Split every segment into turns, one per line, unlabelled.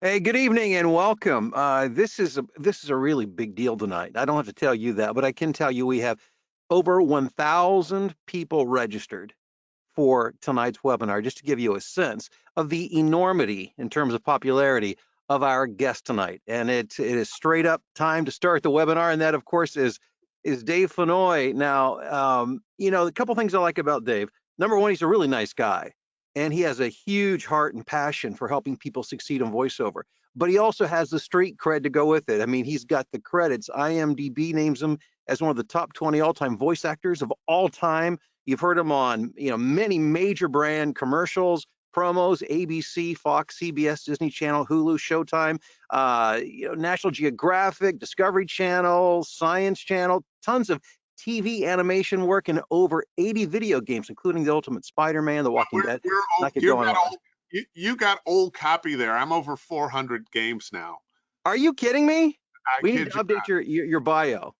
Hey, good evening and welcome. This is a really big deal tonight. I don't have to tell you that, but I can tell you we have over 1,000 people registered for tonight's webinar, just to give you a sense of the enormity in terms of popularity of our guest tonight. And it is straight up time to start the webinar, and that, of course, is Dave Fennoy. Now, a couple things I like about Dave. Number one, he's a really nice guy, and he has a huge heart and passion for helping people succeed in voiceover. But he also has the street cred to go with it. I mean, he's got the credits. IMDb names him as one of the top 20 all-time voice actors of all time. You've heard him on, many major brand commercials, promos, ABC, Fox, CBS, Disney Channel, Hulu, Showtime, National Geographic, Discovery Channel, Science Channel, tons of TV animation work in over 80 video games, including The Ultimate Spider-Man, The Walking Dead.
We're
I
old,
could go on.
you got old copy there. I'm over 400 games now.
Are you kidding me?
I
We need
kid
to
you
update your bio.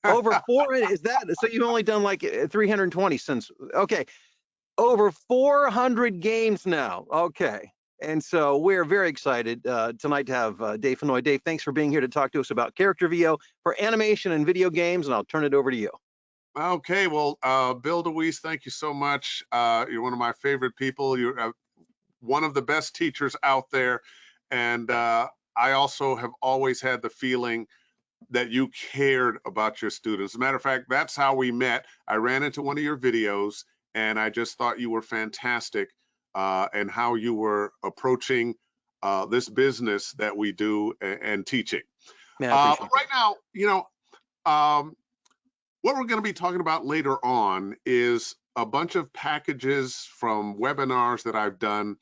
Over
not.
400, is that so? You've only done like 320 since. Okay, over 400 games now. Okay, and so we're very excited tonight to have Dave Fennoy. Dave, thanks for being here to talk to us about character VO for animation and video games, and I'll turn it over to you.
Okay, well, Bill DeWeese, thank you so much. You're one of my favorite people. You're one of the best teachers out there, and I also have always had the feeling that you cared about your students. As a matter of fact, that's how we met. I ran into one of your videos, and I just thought you were fantastic, and how you were approaching this business that we do and teaching.
Man, I
But
appreciate
right now, um, what we're going to be talking about later on is a bunch of packages from webinars that I've done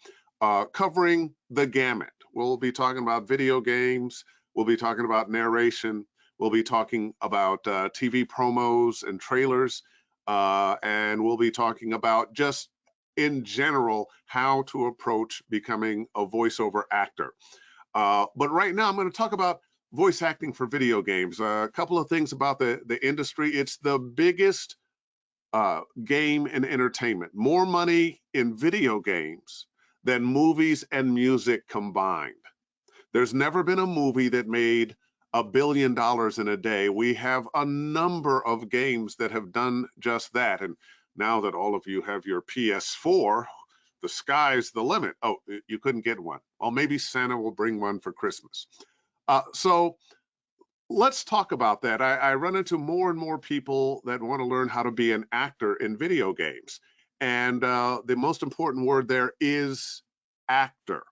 covering the gamut. We'll be talking about video games, we'll be talking about narration, we'll be talking about TV promos and trailers, and we'll be talking about just in general how to approach becoming a voiceover actor. But right now I'm going to talk about voice acting for video games. A couple of things about the industry. It's the biggest game in entertainment. More money in video games than movies and music combined. There's never been a movie that made $1 billion in a day. We have a number of games that have done just that. And now that all of you have your PS4, the sky's the limit. Oh, you couldn't get one. Well, maybe Santa will bring one for Christmas. So let's talk about that. I run into more and more people that want to learn how to be an actor in video games. And the most important word there is actor.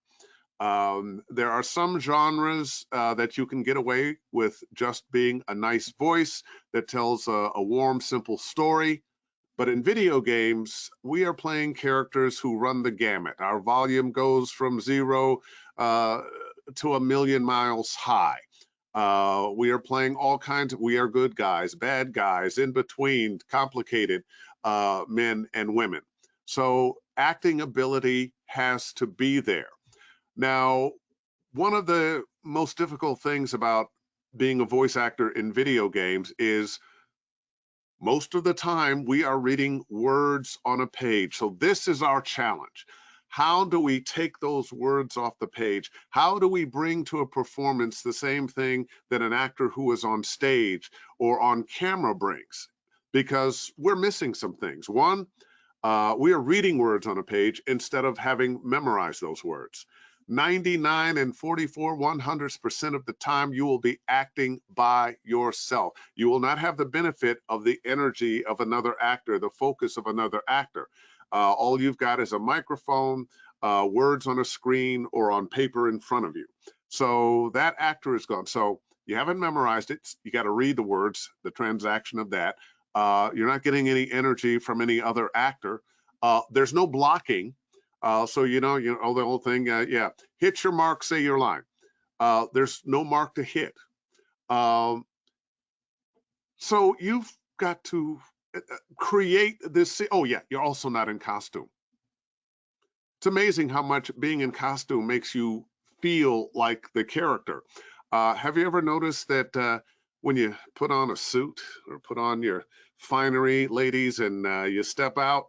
There are some genres that you can get away with just being a nice voice that tells a warm, simple story. But in video games, we are playing characters who run the gamut. Our volume goes from 0 to 1,000,000 miles high. We are playing all kinds of, we are good guys, bad guys, in between, complicated men and women. So acting ability has to be there. Now, one of the most difficult things about being a voice actor in video games is most of the time we are reading words on a page. So this is our challenge. How do we take those words off the page? How do we bring to a performance the same thing that an actor who is on stage or on camera brings? Because we're missing some things. One, we are reading words on a page instead of having memorized those words. 99 and 44 100% of the time you will be acting by yourself. You will not have the benefit of the energy of another actor, the focus of another actor. All you've got is a microphone, words on a screen, or on paper in front of you. So that actor is gone. So you haven't memorized it. You got to read the words, the transaction of that. You're not getting any energy from any other actor. There's no blocking. So the whole thing, yeah, hit your mark, say your line. There's no mark to hit. So you've got to create this. Oh yeah, you're also not in costume. It's amazing how much being in costume makes you feel like the character. Have you ever noticed that when you put on a suit or put on your finery, ladies, and you step out,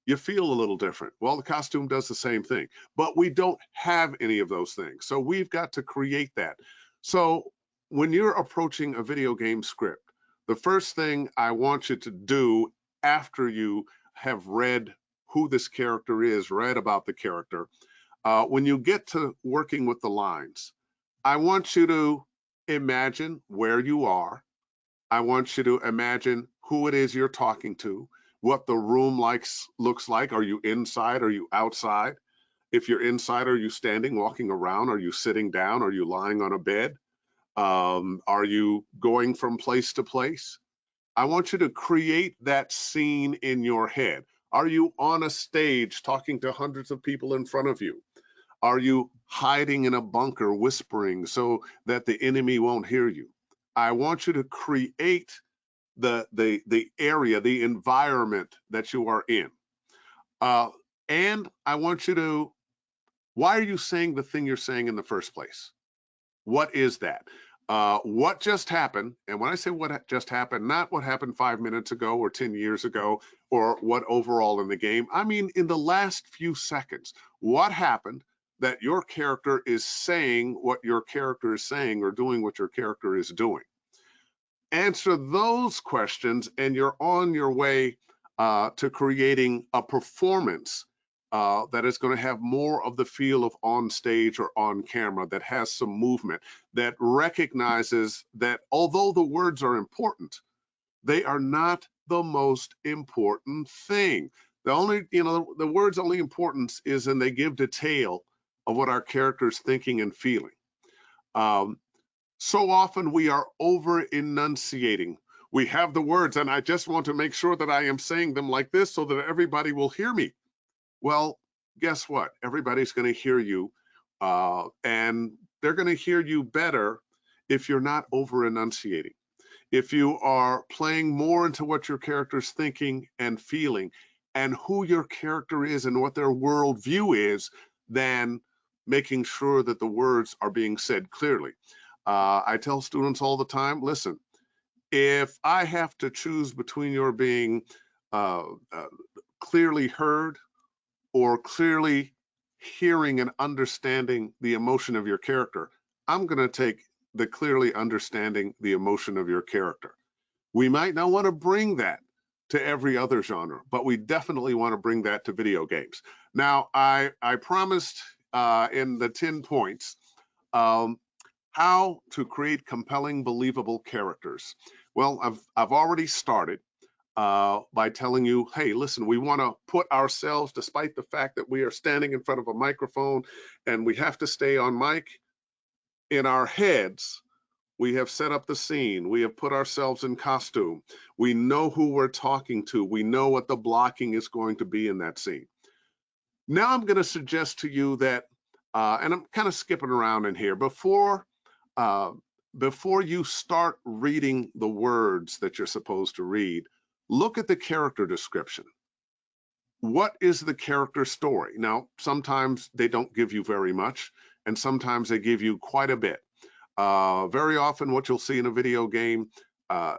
You feel a little different. Well, the costume does the same thing, but we don't have any of those things. So we've got to create that. So when you're approaching a video game script, the first thing I want you to do after you have read who this character is, read about the character, when you get to working with the lines, I want you to imagine where you are. I want you to imagine who it is you're talking to, what the room looks like. Are you inside? Are you outside? If you're inside, are you standing, walking around? Are you sitting down? Are you lying on a bed? Are you going from place to place? I want you to create that scene in your head. Are you on a stage talking to hundreds of people in front of you? Are you hiding in a bunker whispering so that the enemy won't hear you? I want you to create the area, the environment that you are in. Uh, and I want you to, why are you saying the thing you're saying in the first place? What is that? What just happened? And when I say what just happened, not what happened 5 minutes ago or 10 years ago or what overall in the game. I mean, in the last few seconds, what happened that your character is saying what your character is saying or doing what your character is doing? Answer those questions, and you're on your way to creating a performance that is going to have more of the feel of on stage or on camera, that has some movement, that recognizes that although the words are important, they are not the most important thing. The only, the words' only importance is in they give detail of what our character is thinking and feeling. So often we are over enunciating. We have the words, and I just want to make sure that I am saying them like this so that everybody will hear me. Well, guess what? Everybody's going to hear you, and they're going to hear you better if you're not over enunciating. If you are playing more into what your character's thinking and feeling and who your character is and what their worldview is, than making sure that the words are being said clearly. I tell students all the time, listen, if I have to choose between your being uh, uh, clearly heard or clearly hearing and understanding the emotion of your character, I'm going to take the clearly understanding the emotion of your character. We might not want to bring that to every other genre, but we definitely want to bring that to video games. Now, I promised in the 10 points um, how to create compelling, believable characters. Well, I've already started by telling you, hey, listen, we want to put ourselves, despite the fact that we are standing in front of a microphone and we have to stay on mic, in our heads, we have set up the scene. We have put ourselves in costume. We know who we're talking to. We know what the blocking is going to be in that scene. Now I'm going to suggest to you that, and I'm kind of skipping around in here, uh, before you start reading the words that you're supposed to read, look at the character description. What is the character story? Now, sometimes they don't give you very much, and sometimes they give you quite a bit. Very often what you'll see in a video game, uh,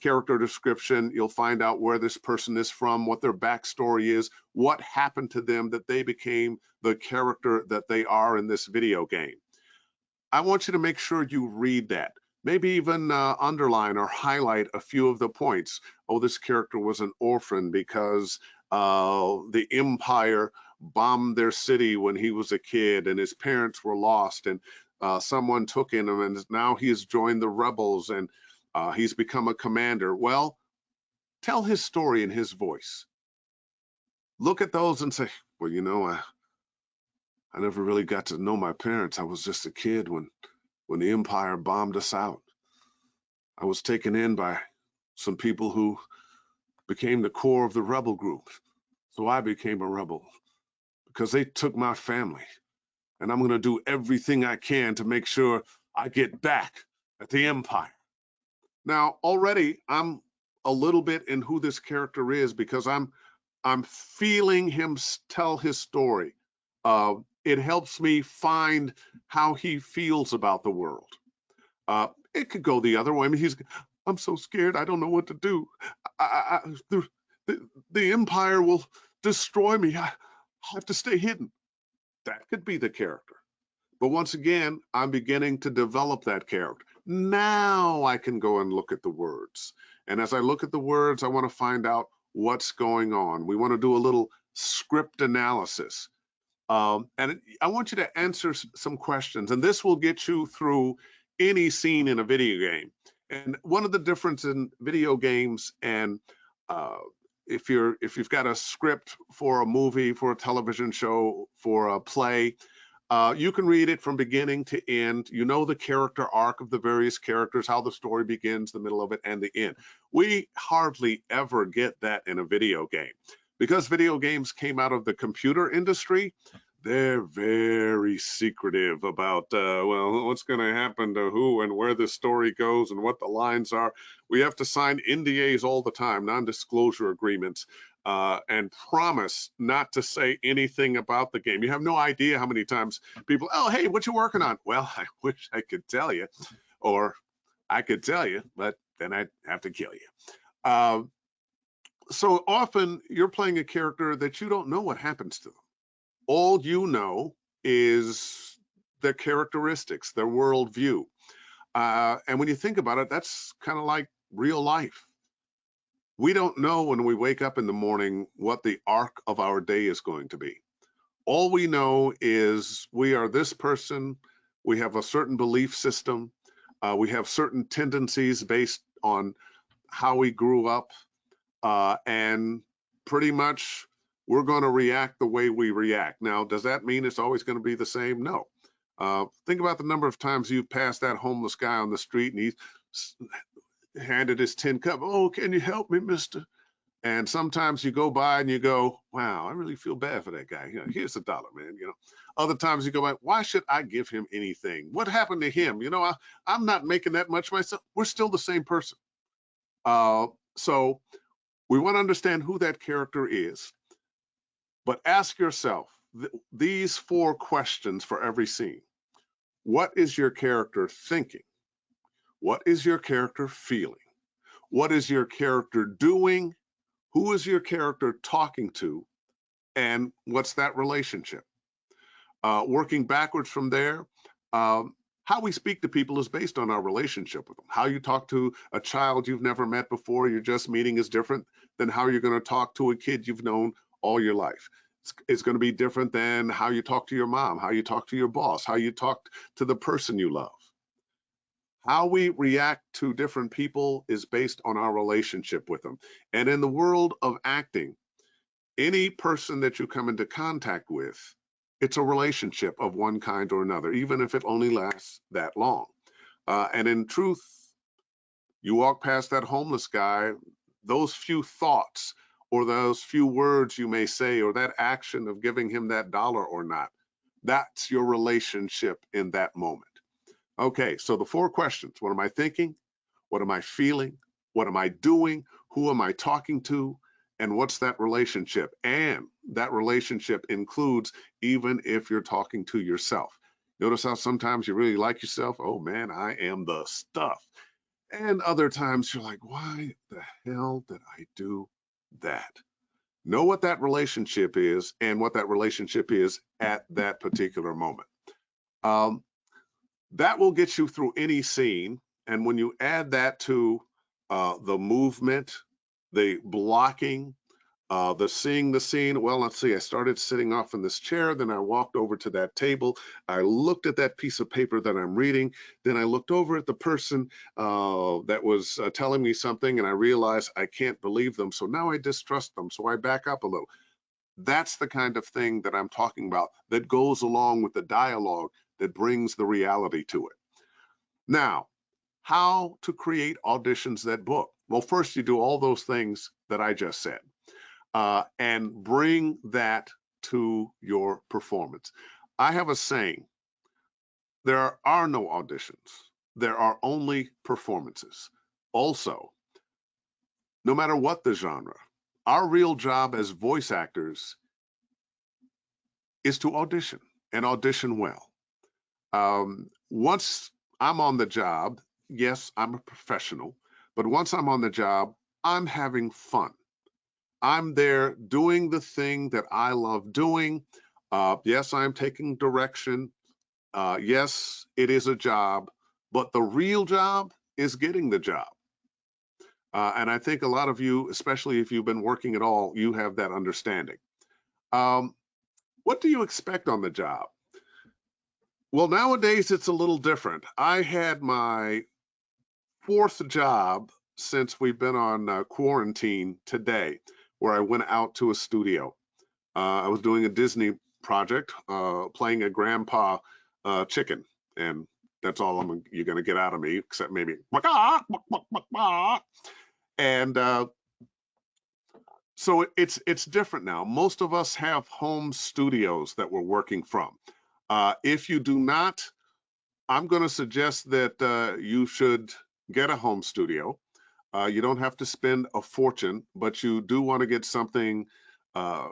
character description, you'll find out where this person is from, what their backstory is, what happened to them that they became the character that they are in this video game. I want you to make sure you read that. Maybe even underline or highlight a few of the points. Oh, this character was an orphan because the Empire bombed their city when he was a kid and his parents were lost, and someone took in him, and now he's joined the rebels, and he's become a commander. Well, tell his story in his voice. Look at those and say, well, I never really got to know my parents. I was just a kid when the Empire bombed us out. I was taken in by some people who became the core of the rebel group. So I became a rebel because they took my family. And I'm going to do everything I can to make sure I get back at the Empire. Now, already I'm a little bit in who this character is because I'm feeling him tell his story. It helps me find how he feels about the world. It could go the other way. I mean, I'm so scared. I don't know what to do. The Empire will destroy me. I have to stay hidden. That could be the character. But once again, I'm beginning to develop that character. Now I can go and look at the words. And as I look at the words, I want to find out what's going on. We want to do a little script analysis. And I want you to answer some questions, and this will get you through any scene in a video game. And one of the differences in video games and uh, if you've got a script for a movie, for a television show, for a play, you can read it from beginning to end. You know the character arc of the various characters, how the story begins, the middle of it, and the end. We hardly ever get that in a video game. Because video games came out of the computer industry, they're very secretive about, well, what's going to happen to who and where the story goes and what the lines are. We have to sign NDAs all the time, non-disclosure agreements, and promise not to say anything about the game. You have no idea how many times people, oh, hey, what you working on? Well, I wish I could tell you, or I could tell you, but then I'd have to kill you. So often you're playing a character that you don't know what happens to them. All you know is their characteristics, their worldview. And when you think about it, that's kind of like real life. We don't know when we wake up in the morning what the arc of our day is going to be. All we know is we are this person, we have a certain belief system, we have certain tendencies based on how we grew up, and pretty much we're going to react the way we react. Now, does that mean it's always going to be the same? No. Think about the number of times you've passed that homeless guy on the street and he's handed his tin cup. Oh, can you help me, mister? And sometimes you go by and you go, wow, I really feel bad for that guy. You know, here's $1, man. You know, other times you go by, why should I give him anything? What happened to him? You know, I'm not making that much myself. We're still the same person. So we want to understand who that character is, but ask yourself these 4 questions for every scene. What is your character thinking? What is your character feeling? What is your character doing? Who is your character talking to? And what's that relationship? Working backwards from there, how we speak to people is based on our relationship with them. How you talk to a child you've never met before, you're just meeting, is different than how you're going to talk to a kid you've known all your life. It's going to be different than how you talk to your mom, how you talk to your boss, how you talk to the person you love. How we react to different people is based on our relationship with them. And in the world of acting, any person that you come into contact with, it's a relationship of one kind or another, even if it only lasts that long. And in truth, you walk past that homeless guy, those few thoughts or those few words you may say, or that action of giving him that $1 or not, that's your relationship in that moment. Okay, so the 4 questions: what am I thinking? What am I feeling? What am I doing? Who am I talking to? And what's that relationship? And that relationship includes even if you're talking to yourself. Notice how sometimes you really like yourself. Oh man, I am the stuff. And other times you're like, why the hell did I do that? Know what that relationship is and what that relationship is at that particular moment. That will get you through any scene. And when you add that to the movement, the blocking, the seeing the scene, well, let's see, I started sitting off in this chair, then I walked over to that table, I looked at that piece of paper that I'm reading, then I looked over at the person that was telling me something, and I realized I can't believe them, so now I distrust them, so I back up a little. That's the kind of thing that I'm talking about that goes along with the dialogue that brings the reality to it. Now, how to create auditions that book? Well, first you do all those things that I just said, and bring that to your performance. I have a saying, there are no auditions, there are only performances. Also, no matter what the genre, our real job as voice actors is to audition and audition well. Once I'm on the job, yes, I'm a professional, but once I'm on the job, I'm having fun. I'm there doing the thing that I love doing. Yes, I'm taking direction. Yes, it is a job, but the real job is getting the job. And I think a lot of you, especially if you've been working at all, you have that understanding. Um, what do you expect on the job? Well, nowadays it's a little different. I had my fourth job since we've been on quarantine today, where I went out to a studio. I was doing a Disney project, playing a grandpa chicken, and that's all you're going to get out of me, except maybe and so it's different now. Most of us have home studios that we're working from. If you do not, I'm going to suggest that you should get a home studio. You don't have to spend a fortune, but you do want to get something uh,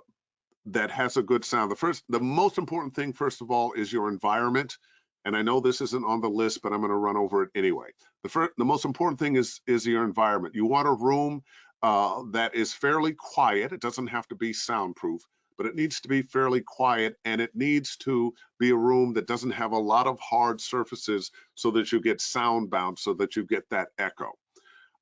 that has a good sound. The most important thing, first of all, is your environment. And I know this isn't on the list, but I'm going to run over it anyway. The most important thing is your environment. You want a room that is fairly quiet. It doesn't have to be soundproof, but it needs to be fairly quiet, and it needs to be a room that doesn't have a lot of hard surfaces so that you get sound bounce, so that you get that echo.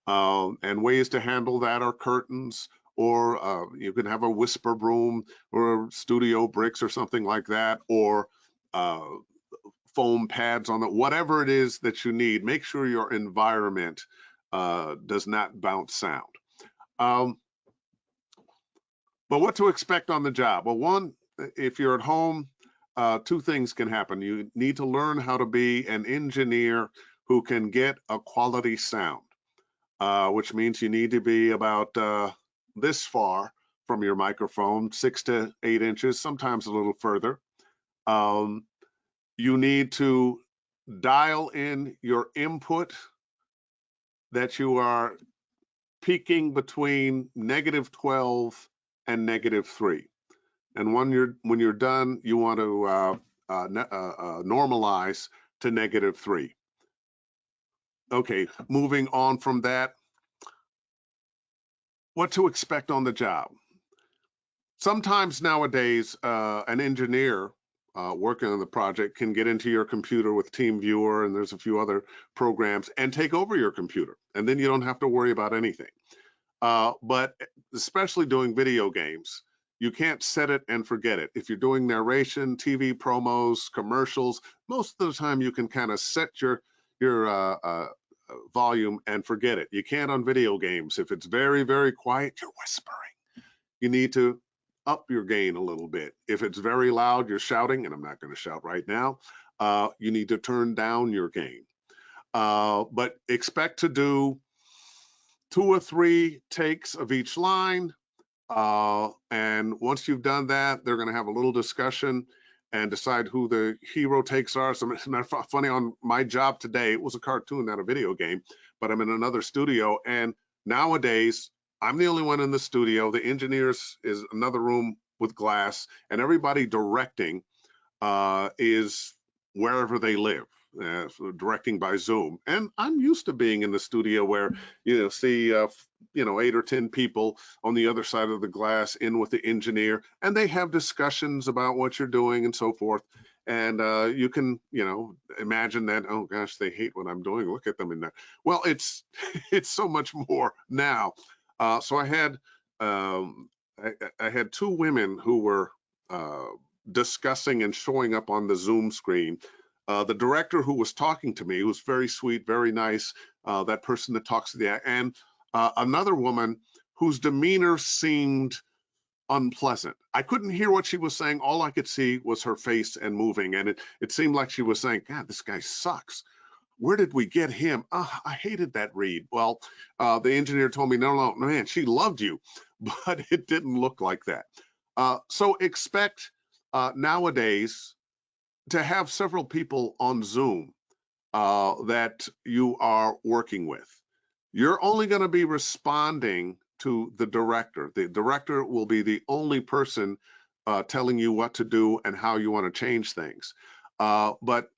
And ways to handle that are curtains, or you can have a whisper room or studio bricks or something like that, or uh, foam pads on it, whatever it is that you need. Make sure your environment does not bounce sound. Um, but what to expect on the job? Well, one, if you're at home, two things can happen. You need to learn how to be an engineer who can get a quality sound. Which means you need to be about this far from your microphone, 6 to 8 inches, sometimes a little further. Um, you need to dial in your input that you are peaking between -12 and -3. And when you're done, you want to normalize to -3. Okay, moving on from that, what to expect on the job. Sometimes nowadays, an engineer working on the project can get into your computer with TeamViewer, and there's a few other programs, and take over your computer, and then you don't have to worry about anything. But especially doing video games, you can't set it and forget it. If you're doing narration, TV promos, commercials, most of the time you can kind of set your volume and forget it. You can't on video games. If it's very, very quiet, you're whispering. You need to up your gain a little bit. If it's very loud, you're shouting, and I'm not going to shout right now, you need to turn down your gain. But expect to do 2 or 3 takes of each line. And once you've done that, they're going to have a little discussion and decide who the hero takes are. So it's funny, on my job today, it was a cartoon, not a video game, but I'm in another studio. And nowadays, I'm the only one in the studio. The engineers is another room with glass, and everybody directing is wherever they live. Directing by Zoom, and I'm used to being in the studio where see 8 or 10 people on the other side of the glass in with the engineer, and they have discussions about what you're doing and so forth. And you can imagine that, oh gosh, they hate what I'm doing. Look at them in there. Well, it's it's so much more now. So I had 2 women who were discussing and showing up on the Zoom screen. The director who was talking to me was very sweet, very nice, that person that talks to the and another woman whose demeanor seemed unpleasant. I couldn't hear what she was saying. All I could see was her face and moving, and it seemed like she was saying, God, this guy sucks. Where did we get him? I hated that read. Well, the engineer told me, no, man, she loved you, but it didn't look like that. So expect nowadays to have several people on Zoom that you are working with. You're only going to be responding to the director. The director will be the only person telling you what to do and how you want to change things. But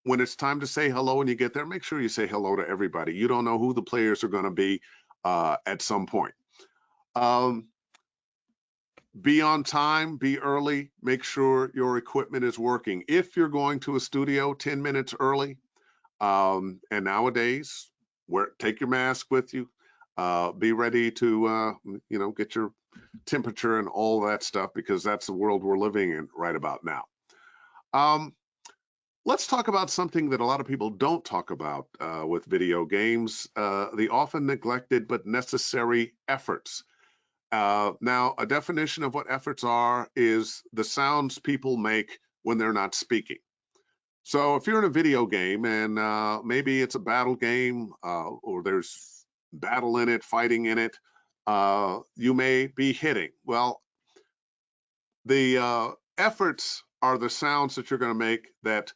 when it's time to say hello when you get there, make sure you say hello to everybody. You don't know who the players are going to be at some point. Um, Be on time, be early, make sure your equipment is working. If you're going to a studio 10 minutes early, and nowadays, take your mask with you, be ready to, get your temperature and all that stuff, because that's the world we're living in right about now. Um, let's talk about something that a lot of people don't talk about with video games, the often neglected but necessary efforts. Now, a definition of what efforts are is the sounds people make when they're not speaking. So if you're in a video game and maybe it's a battle game or there's battle in it, fighting in it, you may be hitting. Well, the efforts are the sounds that you're going to make that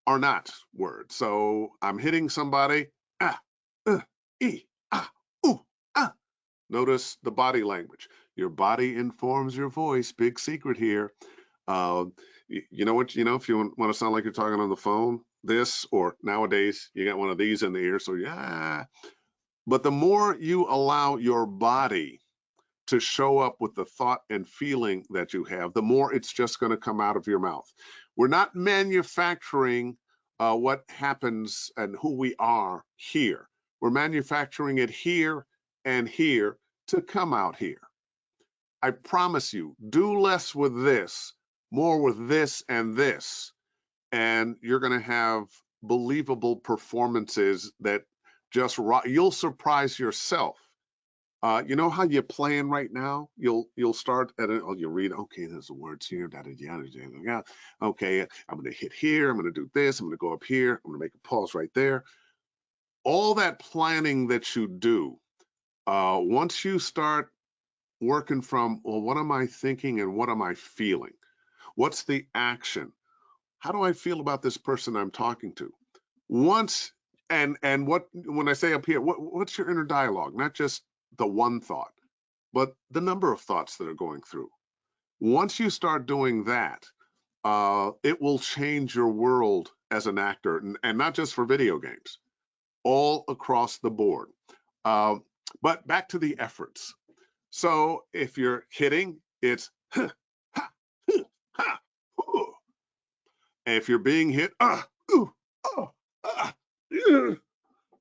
are not words. So I'm hitting somebody, ah, e, ah, ooh, ah. Notice the body language. Your body informs your voice. Big secret here. You know what? If you want to sound like you're talking on the phone, this, or nowadays you got one of these in the ear. So yeah. But the more you allow your body to show up with the thought and feeling that you have, the more it's just going to come out of your mouth. We're not manufacturing what happens and who we are here. We're manufacturing it here and here to come out here. I promise you, do less with this, more with this, and you're going to have believable performances that just you'll surprise yourself. You know how you're playing right now? You'll start at it. Oh, you read. Okay, there's the words here. Yeah. Okay, I'm going to hit here. I'm going to do this. I'm going to go up here. I'm going to make a pause right there. All that planning that you do, once you start working from, well, what am I thinking and what am I feeling? What's the action? How do I feel about this person I'm talking to? Once and what when I say up here, what's your inner dialogue? Not just the one thought, but the number of thoughts that are going through. Once you start doing that, it will change your world as an actor, and not just for video games, all across the board. But back to the efforts. So if you're hitting, it's ha, ha, ha, ooh. And if you're being hit, ooh, oh,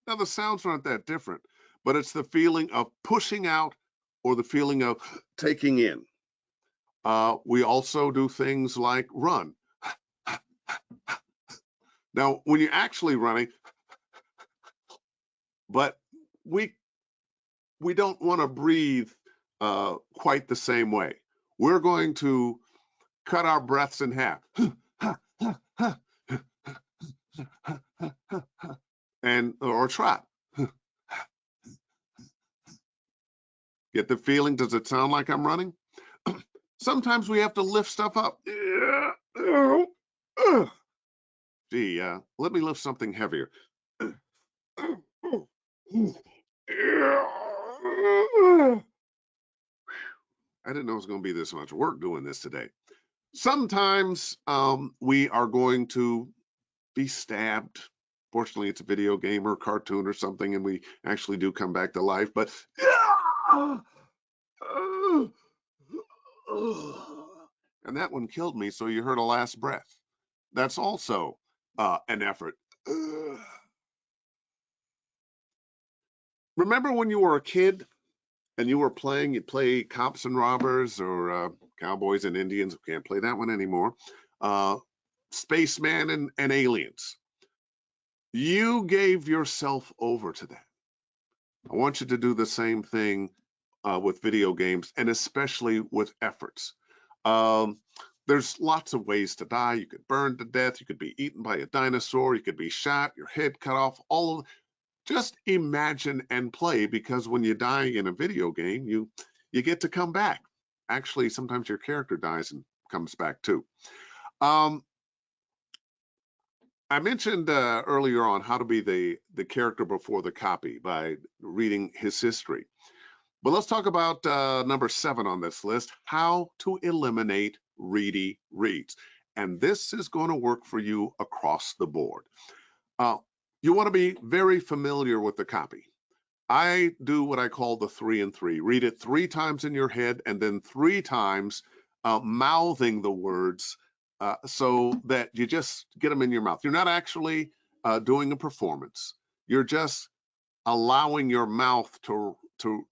now the sounds aren't that different, but it's the feeling of pushing out or the feeling of taking in. We also do things like run. Now, when you're actually running, but we don't want to breathe quite the same way. We're going to cut our breaths in half. And or trot. Get the feeling? Does it sound like I'm running? Sometimes we have to lift stuff up. Gee, let me lift something heavier. I didn't know it was going to be this much work doing this today. Sometimes we are going to be stabbed. Fortunately, it's a video game or cartoon or something, and we actually do come back to life. But and that one killed me, so you heard a last breath. That's also an effort. Remember when you were a kid and you were playing, you'd play cops and robbers or cowboys and Indians. We can't play that one anymore. Spaceman and aliens. You gave yourself over to that. I want you to do the same thing with video games, and especially with efforts. There's lots of ways to die. You could burn to death. You could be eaten by a dinosaur. You could be shot, your head cut off. Just imagine and play, because when you die in a video game, you get to come back. Actually, sometimes your character dies and comes back too. I mentioned earlier on how to be the character before the copy by reading his history. But let's talk about number 7 on this list, how to eliminate Reedy reads. And this is going to work for you across the board. You want to be very familiar with the copy. I do what I call the 3 and 3. Read it 3 times in your head and then 3 times mouthing the words so that you just get them in your mouth. You're not actually doing a performance. You're just allowing your mouth to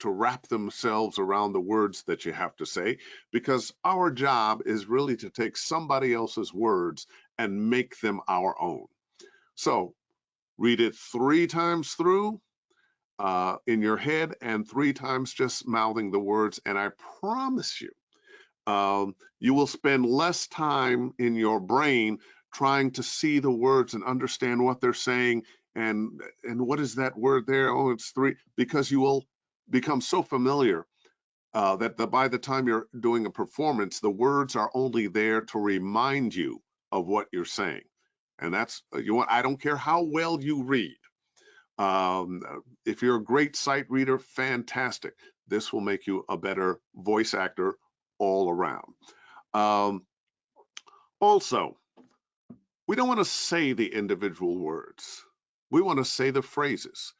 wrap themselves around the words that you have to say, because our job is really to take somebody else's words and make them our own. So read it 3 times through in your head and 3 times just mouthing the words, and I promise you, you will spend less time in your brain trying to see the words and understand what they're saying and what is that word there? Oh, it's 3, because you will become so familiar that by the time you're doing a performance, the words are only there to remind you of what you're saying. And that's you want. I don't care how well you read. Um, if you're a great sight reader, fantastic. This will make you a better voice actor all around. Um, Also, we don't want to say the individual words. We want to say the phrases.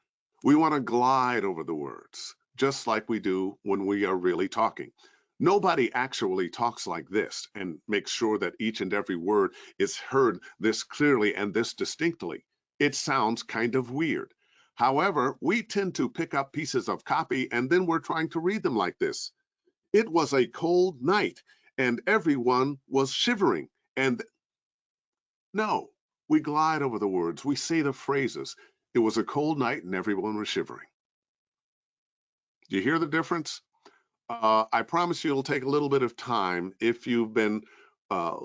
We want to glide over the words, just like we do when we are really talking. Nobody actually talks like this and makes sure that each and every word is heard this clearly and this distinctly. It sounds kind of weird. However, we tend to pick up pieces of copy and then we're trying to read them like this. It was a cold night and everyone was shivering. And no, we glide over the words. We say the phrases. It was a cold night and everyone was shivering. Do you hear the difference? I promise you it'll take a little bit of time if you've been uh,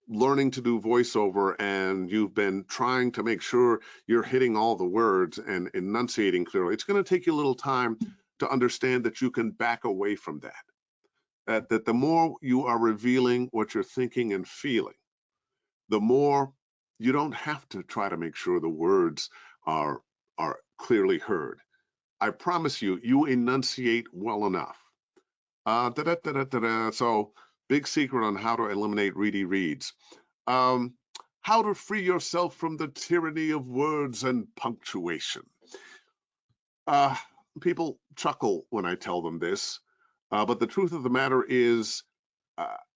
learning to do voiceover and you've been trying to make sure you're hitting all the words and enunciating clearly. It's going to take you a little time to understand that you can back away from that. That the more you are revealing what you're thinking and feeling, the more you don't have to try to make sure the words are are clearly heard. I promise you, you enunciate well enough. So, big secret on how to eliminate Reedy reads. Um, how to free yourself from the tyranny of words and punctuation. Uh, People chuckle when I tell them this, but the truth of the matter is,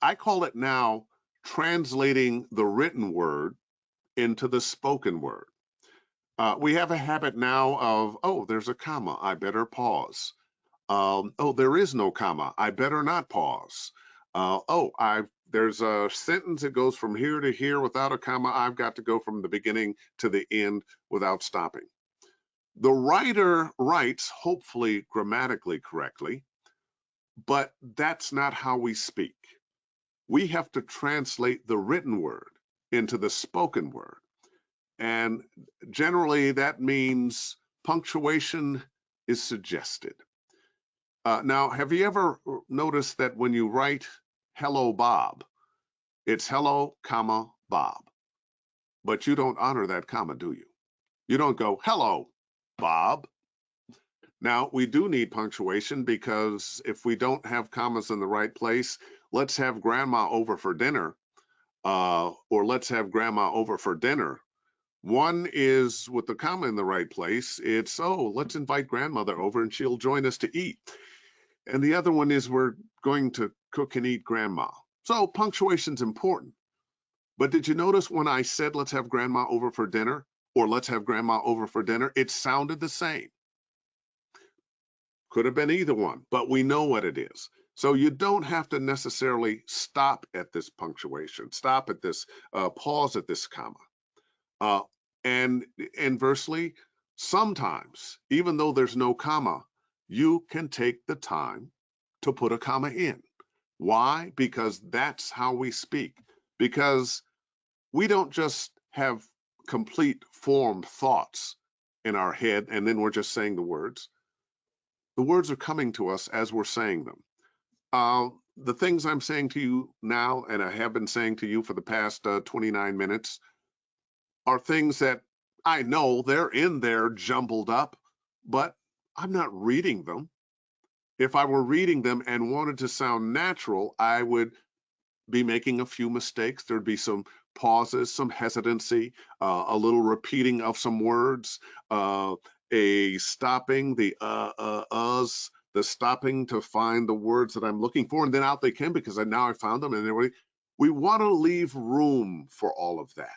I call it now translating the written word into the spoken word. We have a habit now of, oh, there's a comma, I better pause. Oh, there is no comma, I better not pause. There's a sentence that goes from here to here without a comma. I've got to go from the beginning to the end without stopping. The writer writes, hopefully grammatically correctly, but that's not how we speak. We have to translate the written word into the spoken word. And generally, that means punctuation is suggested. Now, have you ever noticed that when you write hello, Bob, it's hello, comma, Bob, but you don't honor that comma, do you? You don't go, hello, Bob. Now, we do need punctuation because if we don't have commas in the right place, let's have grandma over for dinner, or let's have grandma over for dinner. One is with the comma in the right place. It's, oh, let's invite grandmother over and she'll join us to eat. And the other one is we're going to cook and eat grandma. So punctuation's important. But did you notice when I said, let's have grandma over for dinner or let's have grandma over for dinner, it sounded the same. Could have been either one, but we know what it is. So you don't have to necessarily stop at this punctuation, stop at this, pause at this comma. Uh, and inversely, sometimes, even though there's no comma, you can take the time to put a comma in. Why? Because that's how we speak. Because we don't just have complete formed thoughts in our head and then we're just saying the words. The words are coming to us as we're saying them. The things I'm saying to you now, and I have been saying to you for the past 29 minutes, are things that I know they're in there jumbled up, but I'm not reading them. If I were reading them and wanted to sound natural, I would be making a few mistakes. There'd be some pauses, some hesitancy, a little repeating of some words. a stopping, the uhs, the stopping to find the words that I'm looking for, and then out they come because now I found them. And we want to leave room for all of that.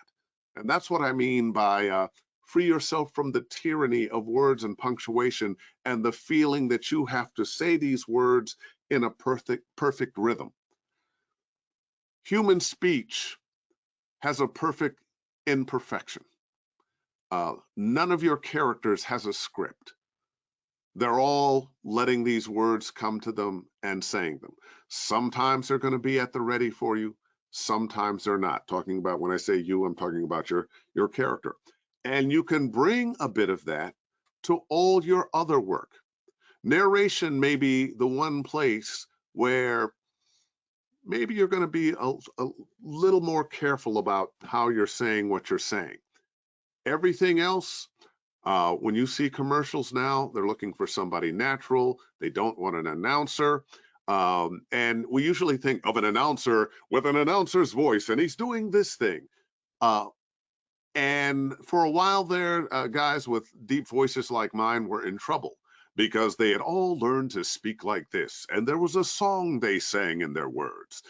And that's what I mean by free yourself from the tyranny of words and punctuation and the feeling that you have to say these words in a perfect rhythm. Human speech has a perfect imperfection. None of your characters has a script. They're all letting these words come to them and saying them. Sometimes they're going to be at the ready for you. Sometimes they're not. Talking about, when I say you, I'm talking about your character. And you can bring a bit of that to all your other work. Narration may be the one place where maybe you're going to be a little more careful about how you're saying what you're saying. Everything else, when you see commercials now, they're looking for somebody natural. They don't want an announcer. And we usually think of an announcer with an announcer's voice, and he's doing this thing. And for a while there, guys with deep voices like mine were in trouble because they had all learned to speak like this. And there was a song they sang in their words.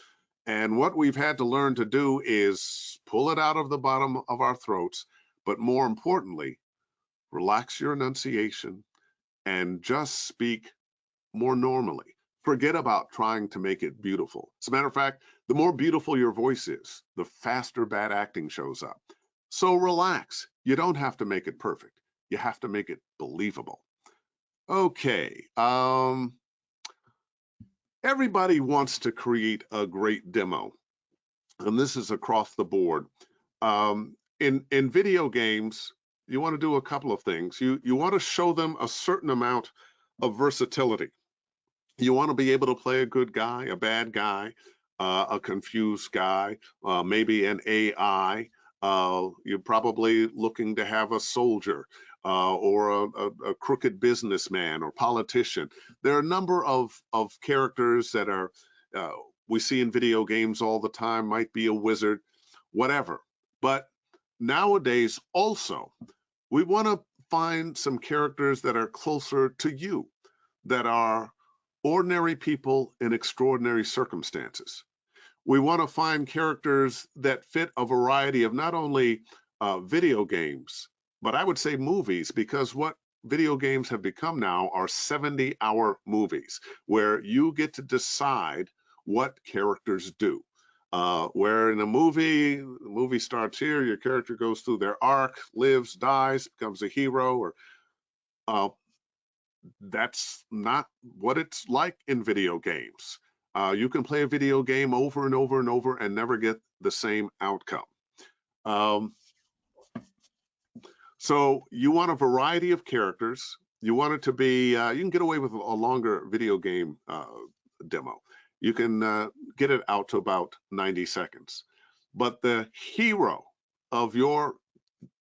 And what we've had to learn to do is pull it out of the bottom of our throats, but more importantly, relax your enunciation and just speak more normally. Forget about trying to make it beautiful. As a matter of fact, the more beautiful your voice is, the faster bad acting shows up. So relax. You don't have to make it perfect. You have to make it believable. Okay. Everybody wants to create a great demo, and this is across the board. In video games, you want to do a couple of things. You want to show them a certain amount of versatility. You want to be able to play a good guy, a bad guy, a confused guy, maybe an AI. You're probably looking to have a soldier or a crooked businessman or politician. There are a number of characters that are we see in video games all the time, might be a wizard, whatever. But nowadays also, we want to find some characters that are closer to you, that are ordinary people in extraordinary circumstances. We want to find characters that fit a variety of not only video games, but I would say movies, because what video games have become now are 70-hour movies where you get to decide what characters do. Where in a movie, the movie starts here, your character goes through their arc, lives, dies, becomes a hero, or that's not what it's like in video games. You can play a video game over and over and over and never get the same outcome. So you want a variety of characters. You want it to be, you can get away with a longer video game demo. You can get it out to about 90 seconds. But the hero of your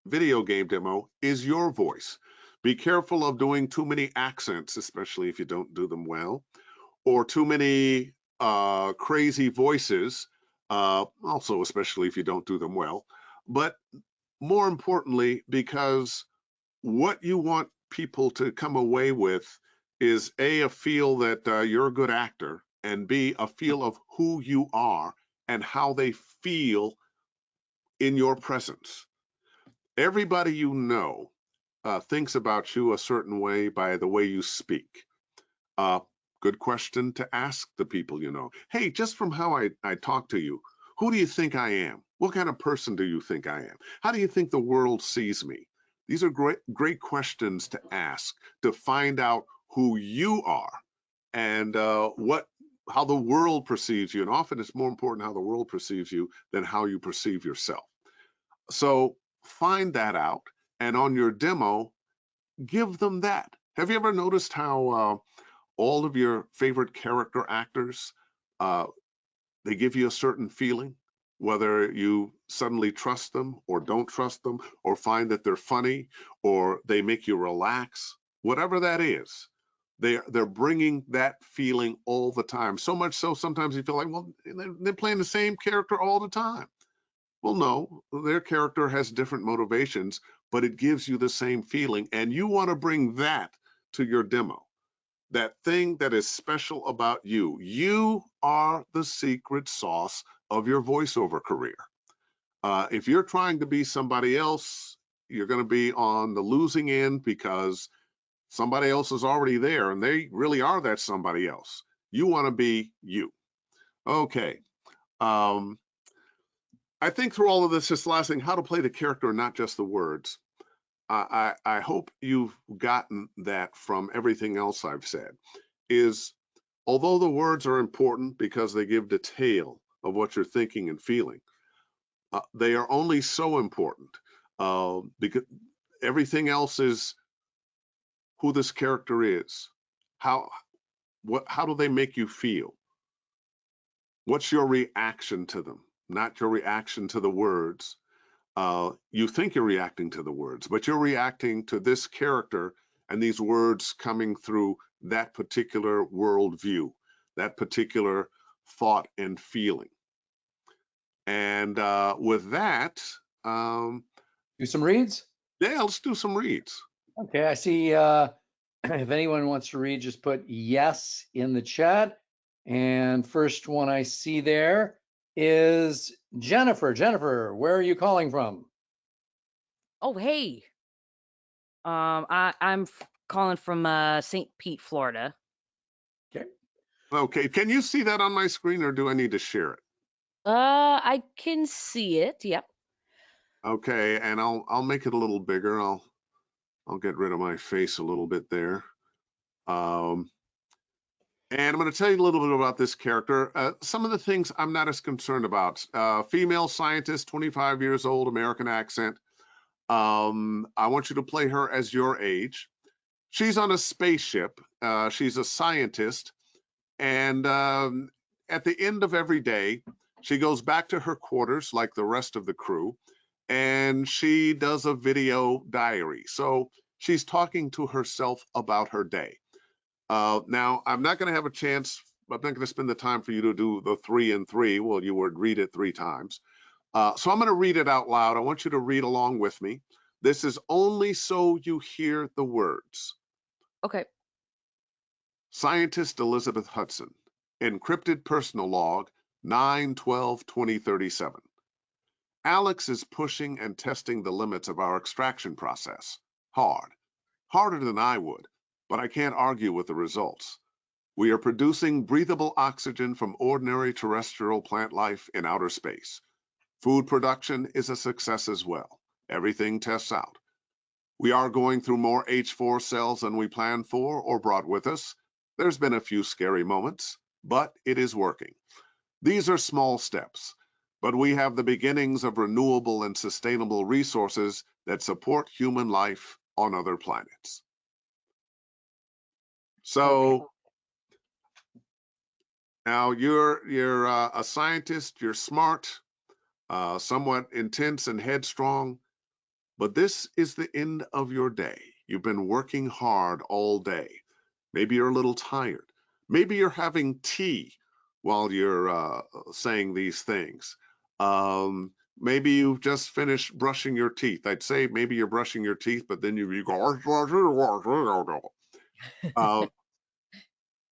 video game demo is your voice. Be careful of doing too many accents, especially if you don't do them well, or too many crazy voices, also especially if you don't do them well. But more importantly, because what you want people to come away with is a feel that you're a good actor, and B, a feel of who you are and how they feel in your presence. Everybody you know thinks about you a certain way by the way you speak. Good question to ask the people you know. Hey, just from how I talk to you, who do you think I am? What kind of person do you think I am? How do you think the world sees me? These are great questions to ask to find out who you are and how the world perceives you. And often it's more important how the world perceives you than how you perceive yourself. So find that out, and on your demo, give them that. Have you ever noticed how all of your favorite character actors, they give you a certain feeling, whether you suddenly trust them or don't trust them, or find that they're funny, or they make you relax, whatever that is. They're bringing that feeling all the time. So much so, sometimes you feel like, well, they're playing the same character all the time. Well, no, their character has different motivations, but it gives you the same feeling. And you want to bring that to your demo, that thing that is special about you. You are the secret sauce of your voiceover career. If you're trying to be somebody else, you're going to be on the losing end because somebody else is already there and they really are that somebody else. You want to be you. Okay. Um, I think through all of this, just last thing, how to play the character, not just the words. I hope you've gotten that from everything else I've said. Is although the words are important because they give detail of what you're thinking and feeling, they are only so important because everything else is who this character is. How how do they make you feel? What's your reaction to them? Not your reaction to the words. You think you're reacting to the words, but you're reacting to this character and these words coming through that particular worldview, that particular thought and feeling. And with that,
Do some reads?
yeah, let's do some reads.
Okay, I see. If anyone wants to read, just put yes in the chat. And first one I see there is Jennifer. Jennifer, where are you calling from?
Oh, hey. I'm calling from St. Pete, Florida.
Okay.
Okay, can you see that on my screen or do I need to share it?
I can see it. Yep.
Okay, and I'll make it a little bigger. I'll get rid of my face a little bit there. And I'm going to tell you a little bit about this character. Some of the things I'm not as concerned about. Female scientist, 25 years old, American accent. I want you to play her as your age. She's on a spaceship. She's a scientist. And at the end of every day, she goes back to her quarters like the rest of the crew. And she does a video diary. So she's talking to herself about her day. Now, I'm not going to have a chance, I'm not going to spend the time for you to do the 3 and 3. Well, you would read it 3 times. So I'm going to read it out loud. I want you to read along with me. This is only so you hear the words.
Okay.
Scientist Elizabeth Hudson, encrypted personal log 9/12/2037. Alex is pushing and testing the limits of our extraction process. Hard. Harder than I would, but I can't argue with the results. We are producing breathable oxygen from ordinary terrestrial plant life in outer space. Food production is a success as well. Everything tests out. We are going through more H4 cells than we planned for or brought with us. There's been a few scary moments, but it is working. These are small steps, but we have the beginnings of renewable and sustainable resources that support human life on other planets. So now you're a scientist, you're smart, somewhat intense and headstrong, but this is the end of your day. You've been working hard all day. Maybe you're a little tired. Maybe you're having tea while you're saying these things. Maybe you've just finished brushing your teeth. I'd say maybe you're brushing your teeth, but then you go,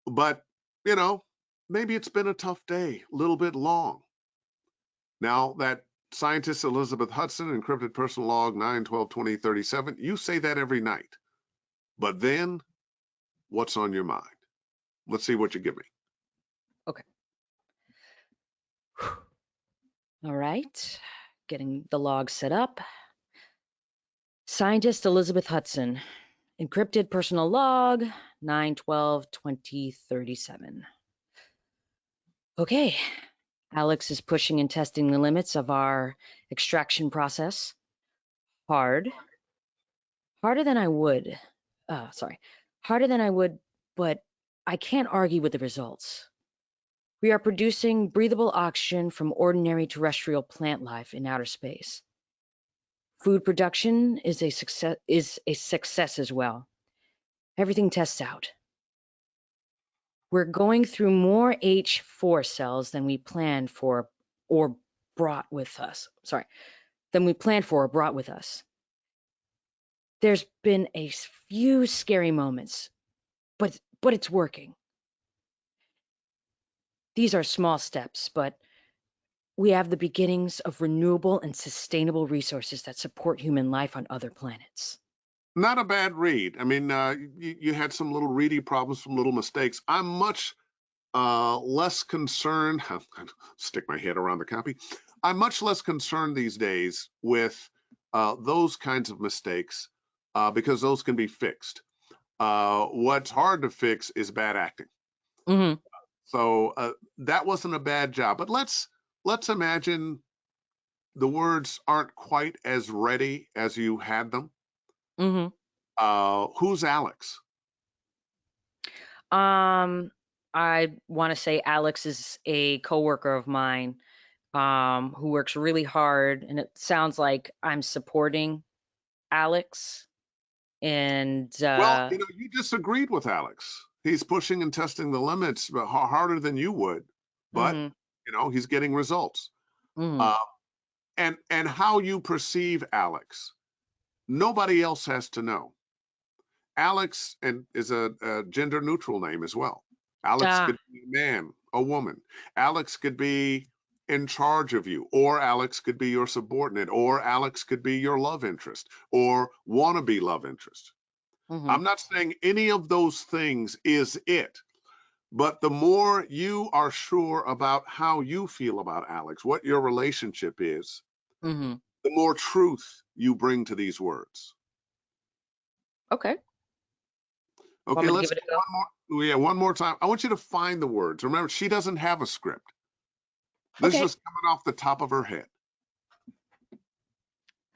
but you know, maybe it's been a tough day, a little bit long. Now that scientist Elizabeth Hudson, encrypted personal log 9/12/2037, you say that every night. But then what's on your mind? Let's see what you give me.
Okay. All right. Getting the log set up. Scientist Elizabeth Hudson, encrypted personal log 9/12/2037. Okay. Alex is pushing and testing the limits of our extraction process. Hard. Harder than I would. Harder than I would, but I can't argue with the results. We are producing breathable oxygen from ordinary terrestrial plant life in outer space. Food production is a success as well. Everything tests out. We're going through more H4 cells than we planned for or brought with us. Sorry, than we planned for or brought with us. There's been a few scary moments, but it's working. These are small steps, but we have the beginnings of renewable and sustainable resources that support human life on other planets.
Not a bad read. I mean, you had some little Reedy problems, some little mistakes. I'm much less concerned. Stick my head around the copy. I'm much less concerned these days with those kinds of mistakes because those can be fixed. What's hard to fix is bad acting.
Mm-hmm.
So that wasn't a bad job. But let's imagine the words aren't quite as ready as you had them.
Mm-hmm.
Who's Alex?
I want to say Alex is a coworker of mine, who works really hard, and it sounds like I'm supporting Alex. And
Well, you disagreed with Alex. He's pushing and testing the limits but harder than you would, but
mhm,
he's getting results.
mhm,
Uh, and how you perceive Alex, nobody else has to know. Alex is a gender neutral name as well. Alex
ah,
could be a man, a woman. Alex could be in charge of you, or Alex could be your subordinate, or Alex could be your love interest, or wannabe love interest.
mhm,
I'm not saying any of those things is it, but the more you are sure about how you feel about Alex, what your relationship is,
mhm.
the more truth you bring to these words.
Okay, want
Okay,
me to
let's
give it
go
a go?
one more. Yeah, one more time. I want you to find the words. Remember, she doesn't have a script. This is
Okay,
just coming off the top of her head.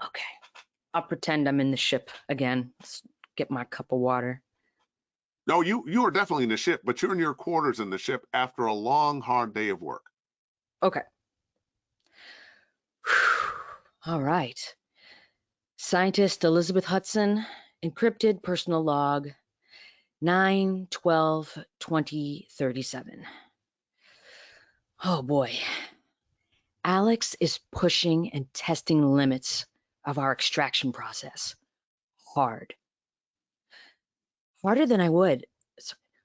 okay. I'll pretend I'm in the ship again. Let's get my cup of water.
No, you are definitely in the ship, but you're in your quarters in the ship after a long, hard day of work.
Okay. All right. Scientist Elizabeth Hudson, encrypted personal log 9/12/2037. Oh boy. Alex is pushing and testing the limits of our extraction process. Hard. Harder than I would.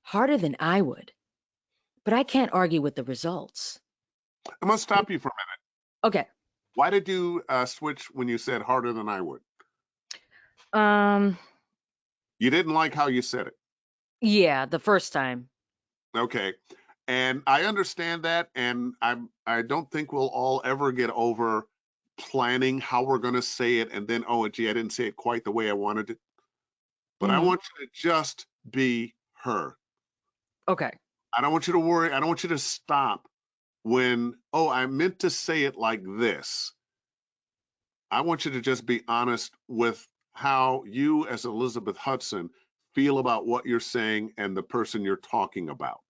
Harder than I would. But I can't argue with the results.
I'm gonna stop you for a minute.
Okay.
Why did you switch when you said harder than I would?
Um,
You didn't like how you said it.
yeah, the first time.
Okay. And I understand that, and I don't think we'll all ever get over planning how we're going to say it, and then, oh, gee, I didn't say it quite the way I wanted it. But I
Hmm.
want you to just be her.
Okay.
I don't want you to worry. I don't want you to stop when, oh, I meant to say it like this. I want you to just be honest with how you, as Elizabeth Hudson, feel about what you're saying and the person you're talking about.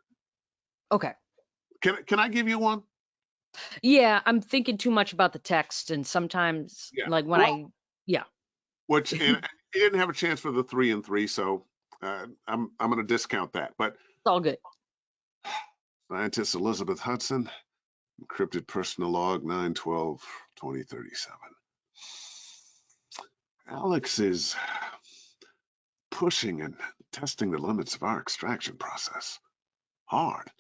Okay.
Can I give you one?
Yeah, I'm thinking too much about the text, and sometimes,
Yeah.
like when
Well,
yeah,
which and he didn't have a chance for the 3 and 3, so I'm going to discount that. But
it's all good.
scientist Elizabeth Hudson, encrypted personal log 9/12/2037. Alex is pushing and testing the limits of our extraction process. Hard,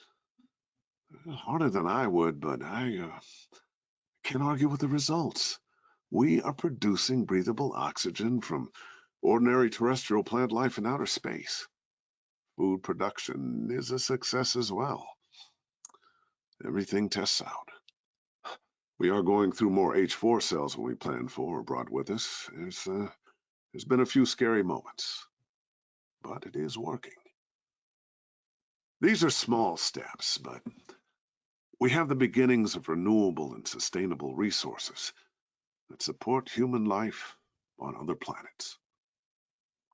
harder than I would, but I can't argue with the results. We are producing breathable oxygen from ordinary terrestrial plant life in outer space. Food production is a success as well. Everything tests out. We are going through more H4 cells than we planned for or brought with us. There's been a few scary moments, but it is working. These are small steps, but we have the beginnings of renewable and sustainable resources that support human life on other planets.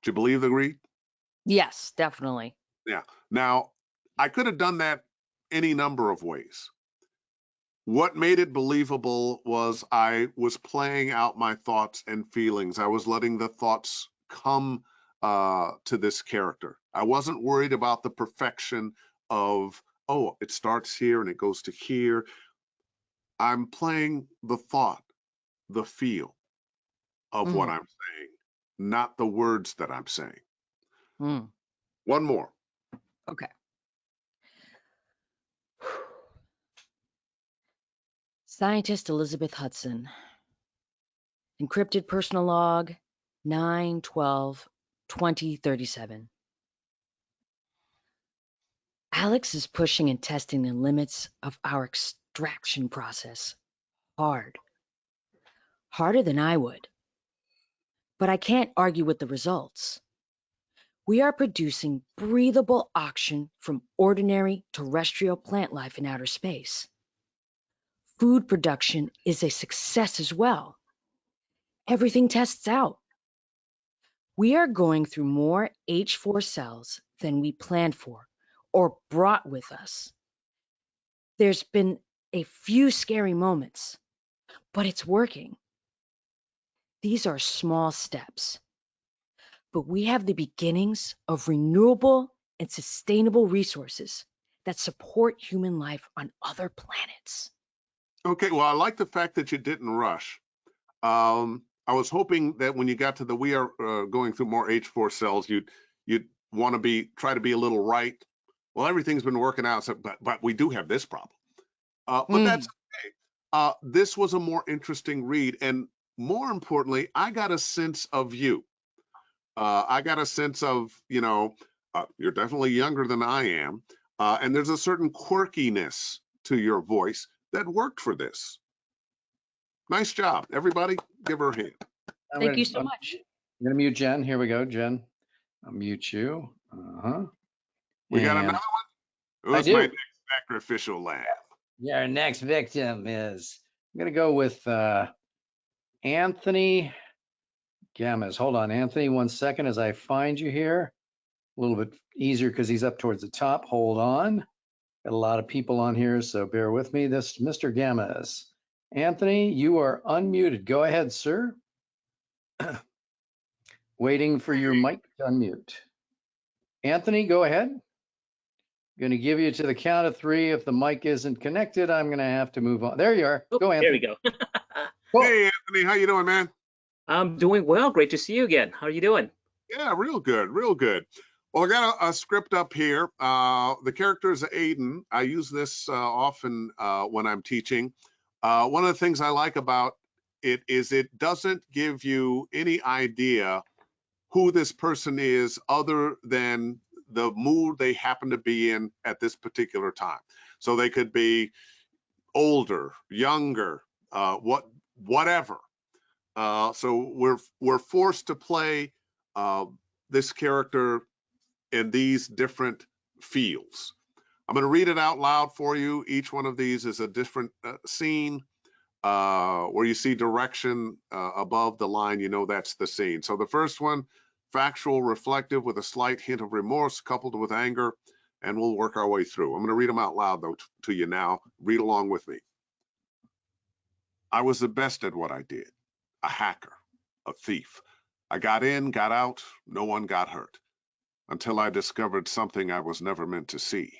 Do you believe the Reed?
Yes, definitely.
Yeah. Now, I could have done that any number of ways. What made it believable was I was playing out my thoughts and feelings. I was letting the thoughts come to this character. I wasn't worried about the perfection of, oh, it starts here and it goes to here. I'm playing the thought, the feel of what
Mm,
I'm saying, not the words that I'm saying.
mm.
One more.
Okay. Scientist Elizabeth Hudson. Encrypted personal log 9/12/2037. Alex is pushing and testing the limits of our extraction process hard. Harder than I would. But I can't argue with the results. We are producing breathable oxygen from ordinary terrestrial plant life in outer space. Food production is a success as well. Everything tests out. We are going through more H4 cells than we planned for or brought with us. There's been a few scary moments, but it's working. These are small steps, but we have the beginnings of renewable and sustainable resources that support human life on other planets.
Okay, well, I like the fact that you didn't rush. I was hoping that when you got to the we are going through more H4 cells, you'd want to try to be a little right. Well, everything's been working out, so, but we do have this problem. But that's okay. This was a more interesting read, and more importantly, I got a sense of you. I got a sense of, you're definitely younger than I am, and there's a certain quirkiness to your voice that worked for this. Nice job, everybody. Give her a hand.
Thank you so much.
I'm gonna mute Jen. Here we go, Jen. I'll mute you.
We got
And
another one.
I
Who's my
do.
next sacrificial lamb?
Yeah, our next victim is, I'm gonna go with Anthony Gammas. Hold on, Anthony, 1 second as I find you here. A little bit easier because he's up towards the top. Hold on. Got a lot of people on here, so bear with me. This Mr. Gammas. Anthony, you are unmuted. Go ahead, sir. Waiting for your mic to unmute. Anthony, go ahead. Going to give you to the count of 3. If the mic isn't connected, I'm going to have to move on. There you are.
Oh,
Go, Anthony.
there we go.
Cool.
Hey, Anthony, how you doing, man?
I'm doing well. Great to see you again. How are you doing?
Yeah, real good, real good. Well, I got a script up here. The character is Aiden. I use this often when I'm teaching. One of the things I like about it is it doesn't give you any idea who this person is other than the mood they happen to be in at this particular time. So they could be older, younger, whatever. So we're forced to play this character in these different fields. I'm going to read it out loud for you. Each one of these is a different scene. Where you see direction above the line, you know that's the scene. So the first one, factual, reflective with a slight hint of remorse coupled with anger, and we'll work our way through. I'm going to read them out loud, though, to you now. Read along with me. I was the best at what I did. A hacker, a thief. I got in, got out, no one got hurt. Until I discovered something I was never meant to see.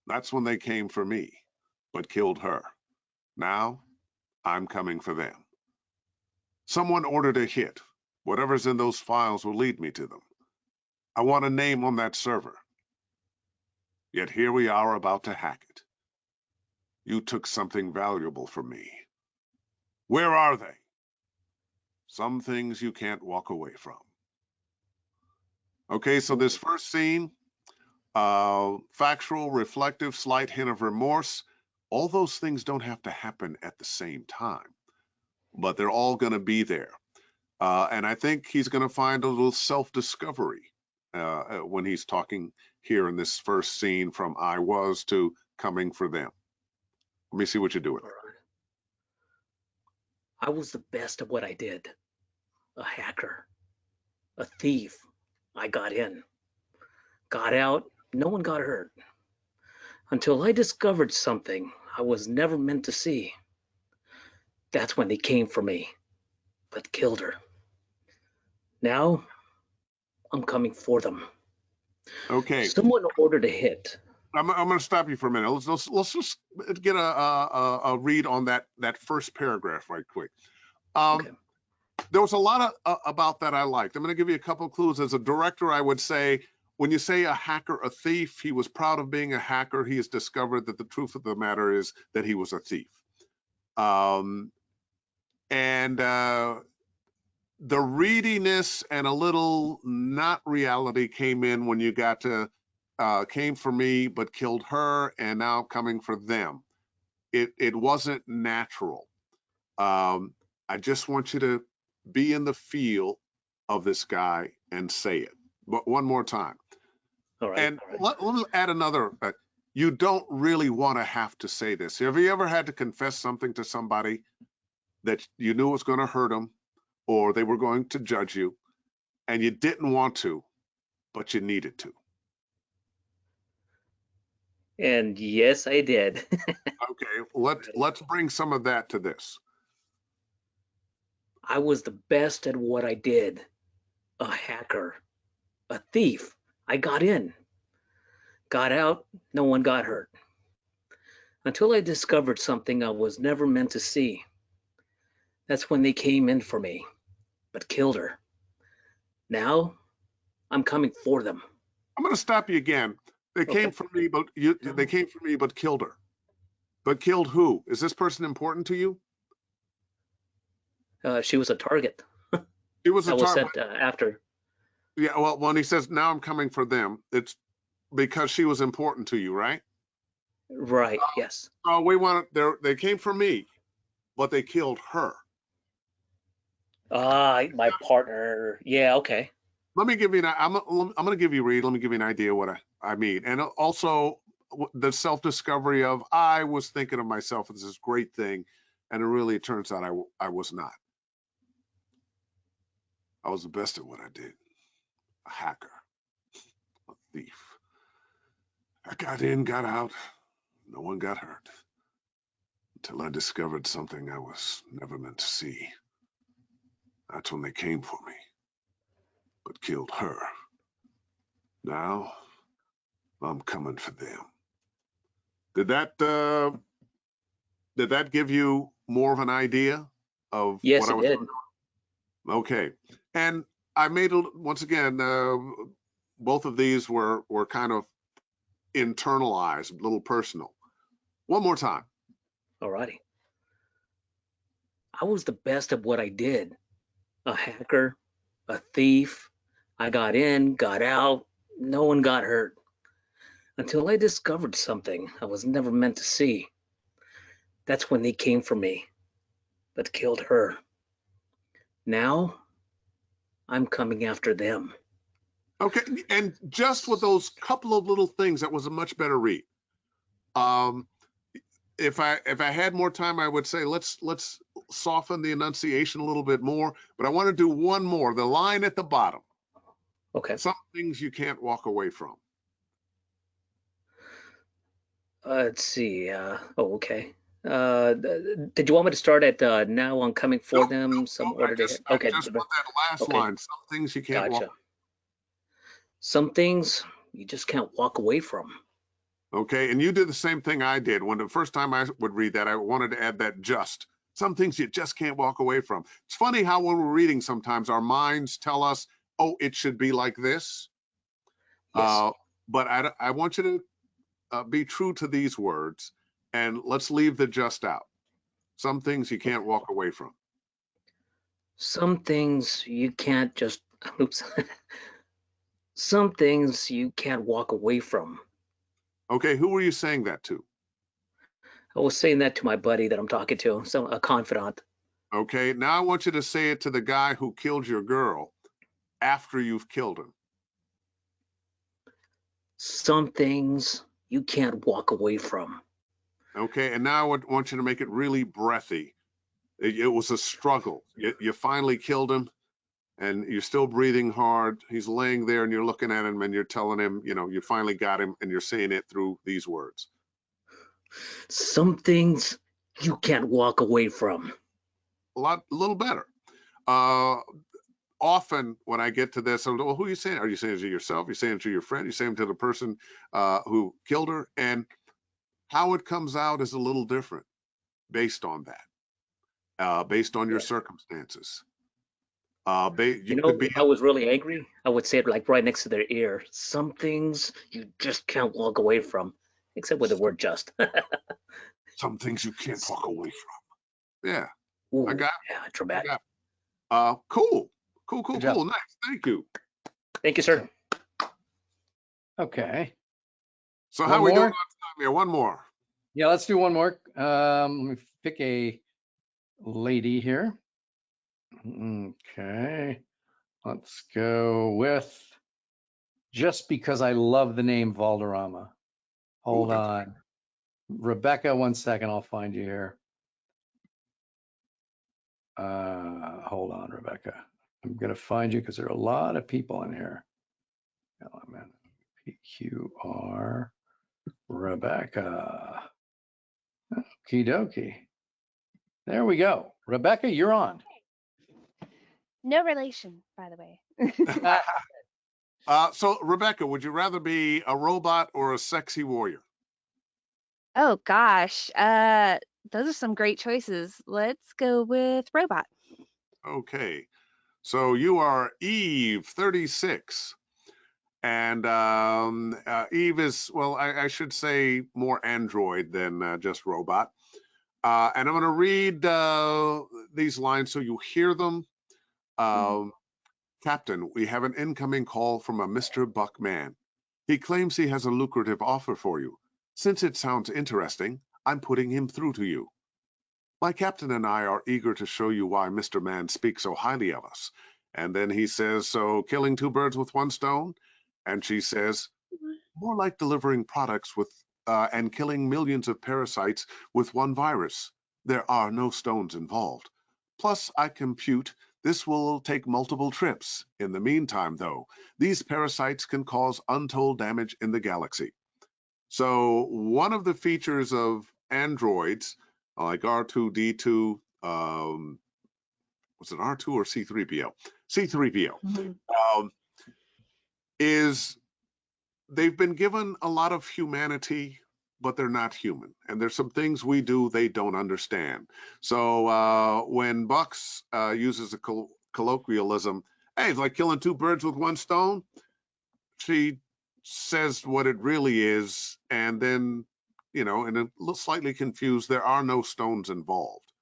That's when they came for me, but killed her. Now, I'm coming for them. Someone ordered a hit. Whatever's in those files will lead me to them. I want a name on that server. Yet here we are about to hack it. You took something valuable from me. Where are they? Some things you can't walk away from. Okay, so this first scene, factual, reflective, slight hint of remorse, all those things don't have to happen at the same time, but they're all going to be there. And I think he's going to find a little self-discovery when he's talking here in this first scene from I was to coming for them. Let me see what you do with it.
I was the best at what I did. A hacker, a thief. I got in, got out, no one got hurt. Until I discovered something I was never meant to see. That's when they came for me, but killed her. Now, I'm coming for them.
Okay.
Someone ordered a hit.
I'm going to stop you for a minute. Let's just get a read on that first paragraph right quick.
Okay.
There was a lot about that I liked. I'm going to give you a couple of clues. As a director, I would say, when you say a hacker, a thief, he was proud of being a hacker. He has discovered that the truth of the matter is that he was a thief. And the readiness and a little not reality came in when you got to came for me but killed her, and now coming for them. It wasn't natural. I just want you to be in the feel of this guy and say it. But one more time.
All right.
And
All right.
let me add another. You don't really want to have to say this. Have you ever had to confess something to somebody that you knew was going to hurt them, or they were going to judge you, and you didn't want to, but you needed to?
And yes, I did.
Okay, let's bring some of that to this.
I was the best at what I did. A hacker, a thief. I got in, got out, no one got hurt. Until I discovered something I was never meant to see. That's when they came in for me, but killed her. Now, I'm coming for them.
I'm going to stop you again. They
Okay.
came for me, but they came for me, but killed her. But killed who? Is this person important to you?
She was a target.
She was a
I was
target.
sent after.
Yeah, well, when he says, now I'm coming for them, it's because she was important to you, right?
Right, yes.
So they came for me, but they killed her.
My partner. Yeah, okay.
Let me give you I'm going to give you, Reed, let me give you an idea what I mean. And also the self-discovery of, I was thinking of myself as this great thing, and it really turns out I was not. I was the best at what I did. A hacker, a thief. I got in, got out. No one got hurt until I discovered something I was never meant to see. That's when they came for me, but killed her. Now I'm coming for them. Did that give you more of an idea of
Yes,
what I
it
was?
did.
Okay. And I made once again, both of these were kind of internalized, a little personal. One more time.
Alrighty. I was the best at what I did. A hacker, a thief. I got in, got out, no one got hurt. Until I discovered something I was never meant to see. That's when they came for me, but killed her. Now, I'm coming after them.
Okay. And just with those couple of little things, that was a much better read. If I had more time, I would say let's soften the enunciation a little bit more, but I want to do one more. The line at the bottom.
Okay.
Some things you can't walk away from.
Let's see. Okay. Did you want me to start at now I'm coming for them? Some order to hit.
I
Okay.
just want that last
Okay.
line. Some things you can't walk.
Gotcha. Some things you just can't walk away from.
Okay, and you did the same thing I did. When the first time I would read that, I wanted to add that just. Some things you just can't walk away from. It's funny how when we're reading, sometimes our minds tell us, oh, it should be like this.
Yes.
But I want you to be true to these words, and let's leave the just out. Some things you can't walk away from.
Some things you can't just, oops. Some things you can't walk away from.
Okay, who were you saying that to?
I was saying that to my buddy that I'm talking to, so a confidant.
Okay, now I want you to say it to the guy who killed your girl after you've killed him.
Some things you can't walk away from.
Okay, and now I want you to make it really breathy. It was a struggle. You finally killed him, and you're still breathing hard. He's laying there, and you're looking at him, and you're telling him, you finally got him, and you're saying it through these words.
Some things you can't walk away from.
A little better. often when I get to this, I'm, well, who are you saying? Are you saying it to yourself? You're saying it to your friend? You're saying it to the person who killed her? And how it comes out is a little different based on that, based on your
Yeah.
circumstances.
You
You
know,
could be,
if I was really angry, I would say it like right next to their ear. Some things you just can't walk away from, except with the word just.
some things you can't walk away from. Yeah, I
Ooh,
got,
yeah,
I
dramatic.
got. Cool,
Good job.
cool. Nice, thank you.
Thank you, sir.
Okay.
So
One
how are we doing on
more?
time here? One more.
Yeah, let's do one more. Let me pick a lady here. Okay. Let's go with just because I love the name Valderrama. Hold
that's
on. Rebecca, 1 second. I'll find you here. Hold on, Rebecca. I'm going to find you because there are a lot of people in here. LMNPQR Rebecca. Okie dokie. There we go. Rebecca, you're on.
No relation, by the way.
So Rebecca, would you rather be a robot or a sexy warrior?
Oh gosh, those are some great choices. Let's go with robot.
Okay, so you are Eve 36. And Eve is, well, I should say more android than just robot. And I'm going to read these lines so you hear them. Captain, we have an incoming call from a Mr. Buckman. He claims he has a lucrative offer for you. Since it sounds interesting, I'm putting him through to you. My captain and I are eager to show you why Mr. Man speaks so highly of us. And then he says, so killing two birds with one stone? And she says, more like delivering products with and killing millions of parasites with one virus. There are no stones involved. Plus, I compute this will take multiple trips. In the meantime, though, these parasites can cause untold damage in the galaxy. So one of the features of androids like R2D2, was it R2 or C3PO? C3PO is they've been given a lot of humanity, but they're not human. And there's some things we do they don't understand. So when Bucks uses a colloquialism, hey, it's like killing two birds with one stone, she says what it really is, and then, you know, and a little slightly confused, there are no stones involved.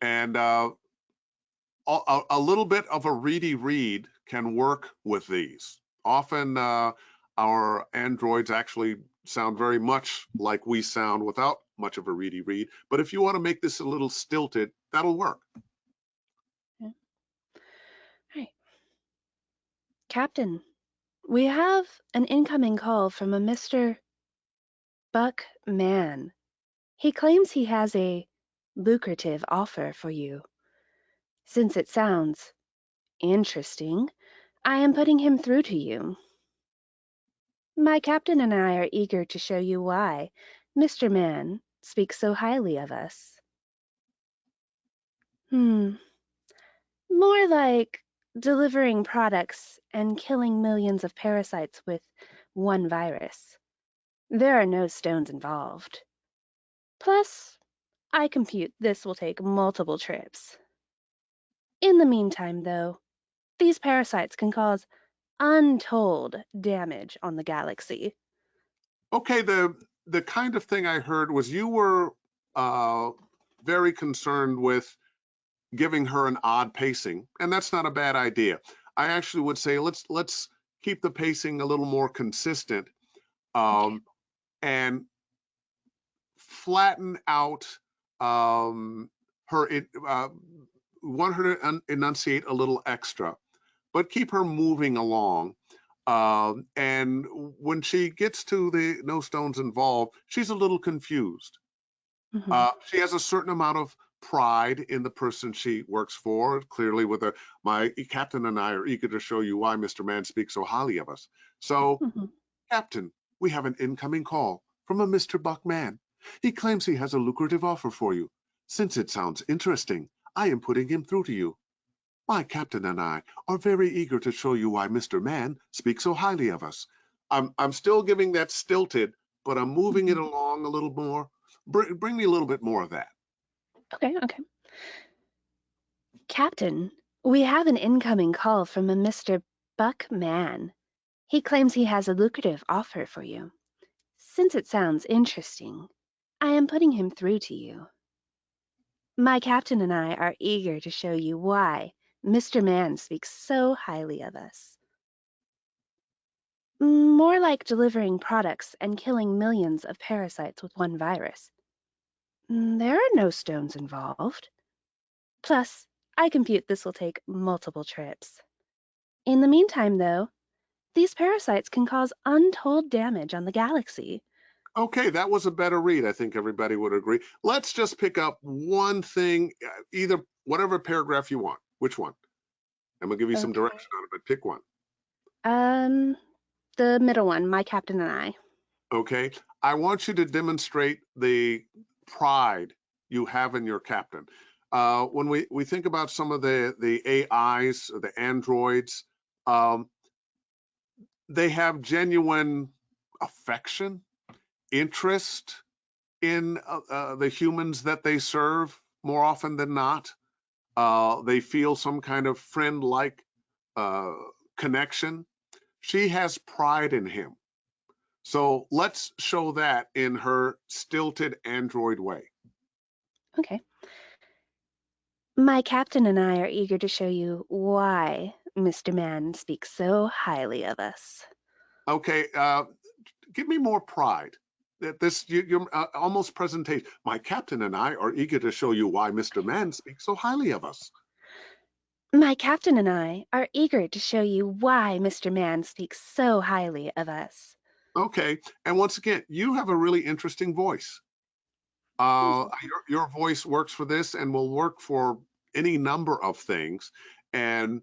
And a little bit of a Reedy read can work with these. Often our androids actually sound very much like we sound without much of a Reedy read. But if you want to make this a little stilted, that'll work.
Yeah. Right. Captain, we have an incoming call from a Mr. Buckman. He claims he has a lucrative offer for you. Since it sounds interesting, I am putting him through to you. My captain and I are eager to show you why Mr. Man speaks so highly of us. More like delivering products and killing millions of parasites with one virus. There are no stones involved. Plus, I compute this will take multiple trips. In the meantime, though, these parasites can cause untold damage on the galaxy.
Okay, the kind of thing I heard was you were very concerned with giving her an odd pacing, and that's not a bad idea. I actually would say let's keep the pacing a little more consistent, and flatten out her. Want her to enunciate a little extra, but keep her moving along. And when she gets to the no stones involved, she's a little confused. She has a certain amount of pride in the person she works for. Clearly, with my captain and I are eager to show you why Mr. Man speaks so highly of us. So, Captain, we have an incoming call from a Mr. Buckman. He claims he has a lucrative offer for you. Since it sounds interesting, I am putting him through to you. My captain and I are very eager to show you why Mr. Man speaks so highly of us. I'm still giving that stilted, but I'm moving it along a little more. Bring me a little bit more of that.
Okay. Captain, we have an incoming call from a Mr. Buckman. He claims he has a lucrative offer for you. Since it sounds interesting, I am putting him through to you. My captain and I are eager to show you why Mr. Man speaks so highly of us. More like delivering products and killing millions of parasites with one virus. There are no stones involved. Plus, I compute this will take multiple trips. In the meantime, though, these parasites can cause untold damage on the galaxy.
Okay, that was a better read. I think everybody would agree. Let's just pick up one thing, either whatever paragraph you want. Which one? I'm gonna give you some direction on it, but pick one.
The middle one, my captain and I.
Okay, I want you to demonstrate the pride you have in your captain. When we think about some of the AIs, the androids, they have genuine affection, interest in the humans that they serve more often than not. They feel some kind of friend-like connection. She has pride in him. So let's show that in her stilted android way.
Okay. My captain and I are eager to show you why Mr. Man speaks so highly of us.
Okay, give me more pride. You're almost presentation. My captain and I are eager to show you why Mr. Man speaks so highly of us.
My captain and I are eager to show you why Mr. Man speaks so highly of us.
Okay, and once again, you have a really interesting voice. Your voice works for this and will work for any number of things. And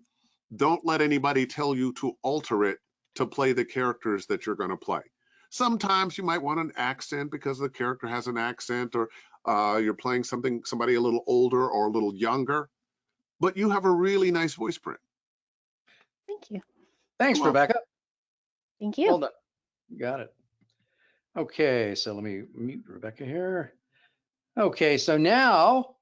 don't let anybody tell you to alter it to play the characters that you're going to play. Sometimes you might want an accent because the character has an accent, or you're playing somebody a little older or a little younger. But you have a really nice voice print.
Thank you.
Thanks,
Well,
Rebecca.
Thank you.
Well done. You got it. Okay, so let me mute Rebecca here. Okay, so now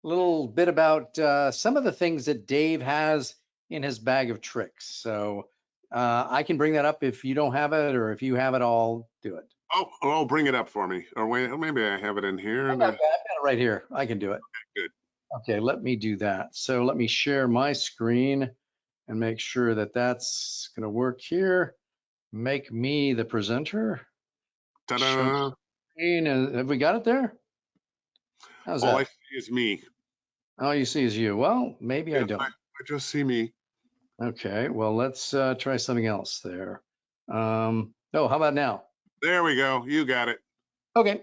a little bit about some of the things that Dave has in his bag of tricks. So I can bring that up if you don't have it, or if you have it, I'll do it.
Oh, bring it up for me. Or wait, maybe I have it in here.
I've got it right here. I can do it.
Good.
Okay, let me do that. So let me share my screen and make sure that that's going to work here. Make me the presenter.
Ta-da!
Have we got it there? How's
All I
that?
see is me.
All you see is you. Well, maybe I
Yes,
don't.
I just see me.
Okay, well, let's try something else there. Oh, how about now?
There we go. You got it.
Okay,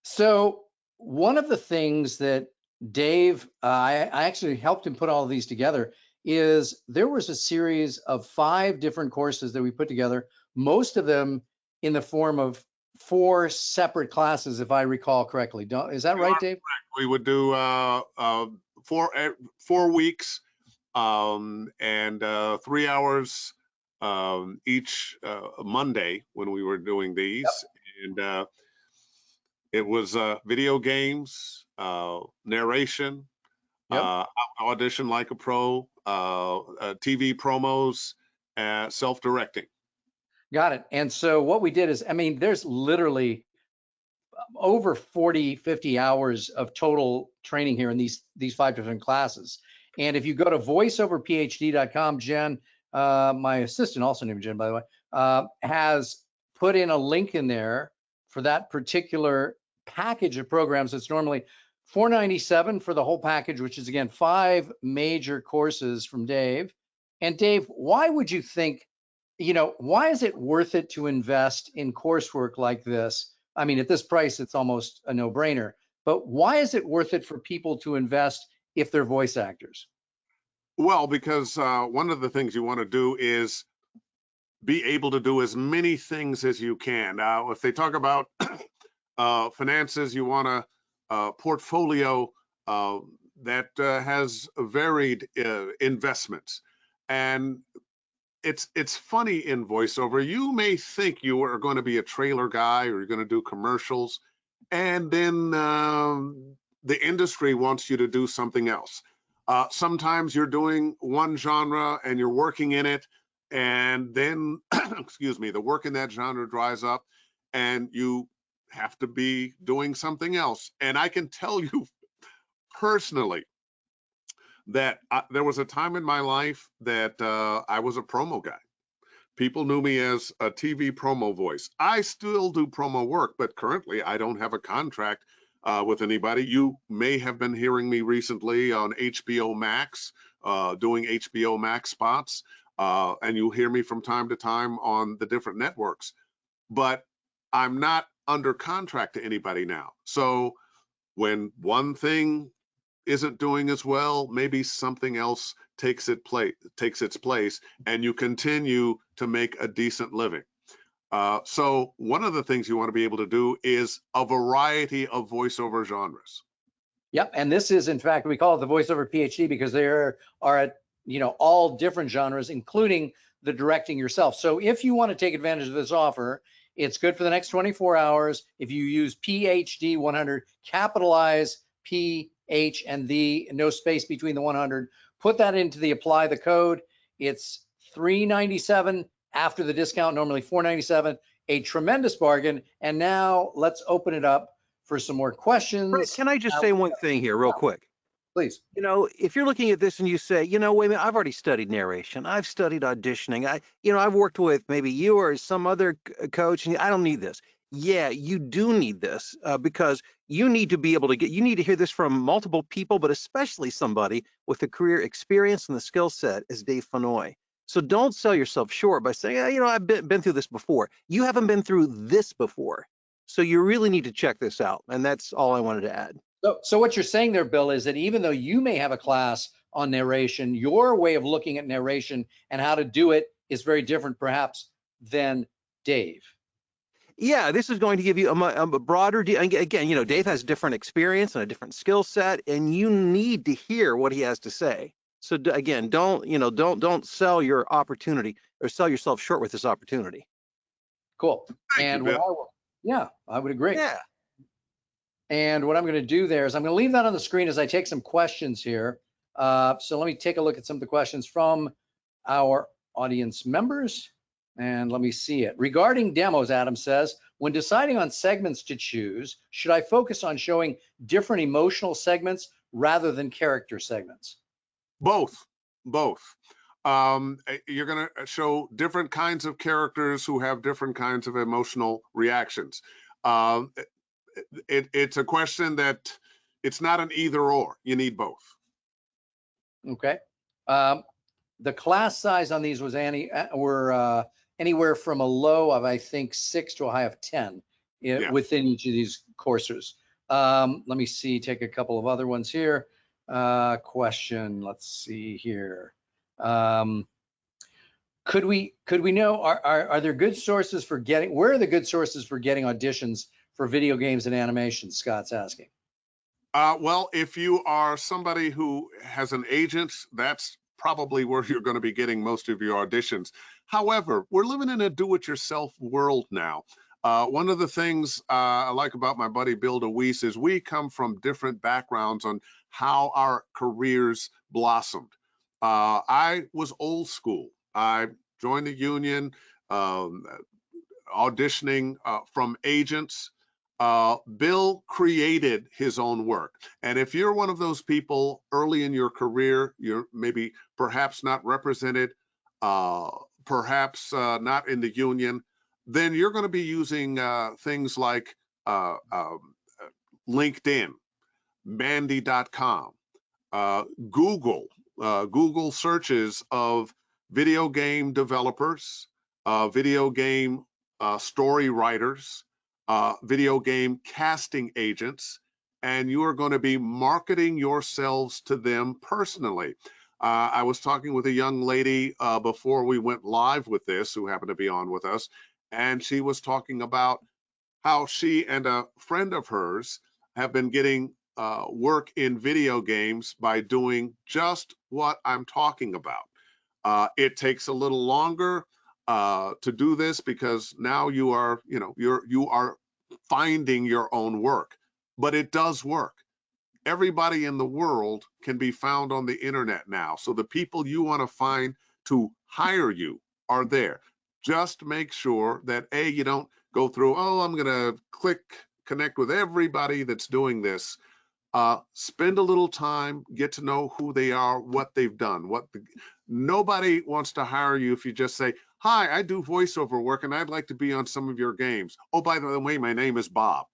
so one of the things that Dave, I actually helped him put all of these together, is there was a series of 5 different courses that we put together, most of them in the form of 4 separate classes, if I recall correctly. Is that right, Dave?
We would do 4 weeks and 3 hours each Monday when we were doing these. Yep. And it was video games, narration,
Yep.
audition like a pro, TV promos, self-directing.
Got it. And so what we did is, I mean, there's literally over 40, 50 hours of total training here in these 5 different classes. And if you go to voiceoverphd.com, Jen, my assistant, also named Jen, by the way, has put in a link in there for that particular package of programs. It's normally $497 for the whole package, which is, again, 5 major courses from Dave. And Dave, why would you think, why is it worth it to invest in coursework like this? I mean, at this price, it's almost a no-brainer. But why is it worth it for people to invest if they're voice actors?
Well, because one of the things you want to do is be able to do as many things as you can. If they talk about finances, you want a portfolio that has varied investments. And it's funny in voiceover. You may think you are going to be a trailer guy or you're going to do commercials, and then the industry wants you to do something else. Sometimes you're doing one genre and you're working in it, and then, excuse me, the work in that genre dries up and you have to be doing something else. And I can tell you personally that there was a time in my life that I was a promo guy. People knew me as a TV promo voice. I still do promo work, but currently I don't have a contract with anybody. You may have been hearing me recently on HBO Max, doing HBO Max spots, and you'll hear me from time to time on the different networks. But I'm not under contract to anybody now. So when one thing isn't doing as well, maybe something else takes its place, and you continue to make a decent living. So one of the things you want to be able to do is a variety of voiceover genres.
Yep, and this is, in fact, we call it the voiceover PhD because there are, all different genres, including the directing yourself. So if you want to take advantage of this offer, it's good for the next 24 hours. If you use PhD 100, capitalize PH and the, no space between the 100, put that into the apply the code. It's $397 after the discount, normally $497, a tremendous bargain. And now let's open it up for some more questions.
Brett, can I just say one thing here real quick?
Please.
If you're looking at this and you say, wait a minute, I've already studied narration. I've studied auditioning. I've worked with maybe you or some other coach, and I don't need this. Yeah, you do need this because you need to be able to you need to hear this from multiple people, but especially somebody with the career experience and the skill set as Dave Fennoy. So don't sell yourself short by saying, I've been through this before. You haven't been through this before. So you really need to check this out. And that's all I wanted to add.
So what you're saying there, Bill, is that even though you may have a class on narration, your way of looking at narration and how to do it is very different, perhaps, than Dave.
Yeah, this is going to give you a broader. Again, Dave has different experience and a different skill set, and you need to hear what he has to say. So again, don't sell your opportunity or sell yourself short with this opportunity.
Cool.
Thank you, Bill.
Yeah, I would agree.
Yeah.
And what I'm going to do there is I'm going to leave that on the screen as I take some questions here. So let me take a look at some of the questions from our audience members. And let me see it. Regarding demos, Adam says, when deciding on segments to choose, should I focus on showing different emotional segments rather than character segments?
Both. You're going to show different kinds of characters who have different kinds of emotional reactions. It's a question that it's not an either or. You need both.
Okay. The class size on these was anywhere from a low of, I think, 6 to a high of 10 within each of these courses. Let me see, take a couple of other ones here. Question, let's see here. Could we know, are there good sources for getting, where are the good sources for getting auditions for video games and animation? Scott's asking.
Well, if you are somebody who has an agent, that's probably where you're going to be getting most of your auditions. However, we're living in a do-it-yourself world now. One of the things I like about my buddy Bill DeWeese is we come from different backgrounds on how our careers blossomed. I was old school. I joined the union, auditioning from agents. Bill created his own work. And if you're one of those people early in your career, you're maybe perhaps not represented, perhaps not in the union, then you're going to be using things like LinkedIn, Mandy.com, Google searches of video game developers, video game story writers, video game casting agents, and you are going to be marketing yourselves to them personally. I was talking with a young lady before we went live with this, who happened to be on with us, and she was talking about how she and a friend of hers have been getting work in video games by doing just what I'm talking about. It takes a little longer to do this because now you are, you are finding your own work, but it does work. Everybody in the world can be found on the internet now. So the people you want to find to hire you are there. Just make sure that you don't go through, oh, I'm going to connect with everybody that's doing this. Spend a little time, get to know who they are, what they've done. Nobody wants to hire you if you just say, hi, I do voiceover work and I'd like to be on some of your games. Oh, by the way, my name is Bob.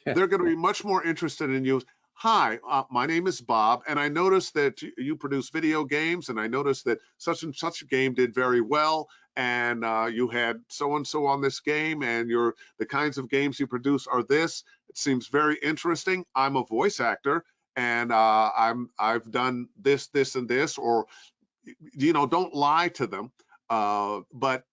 They're going to be much more interested in you. Hi, my name is Bob, and I noticed that you produce video games, and I noticed that such and such a game did very well, and you had so-and-so on this game, and the kinds of games you produce are this. It seems very interesting. I'm a voice actor, and I've done this, this, and this, or, don't lie to them, but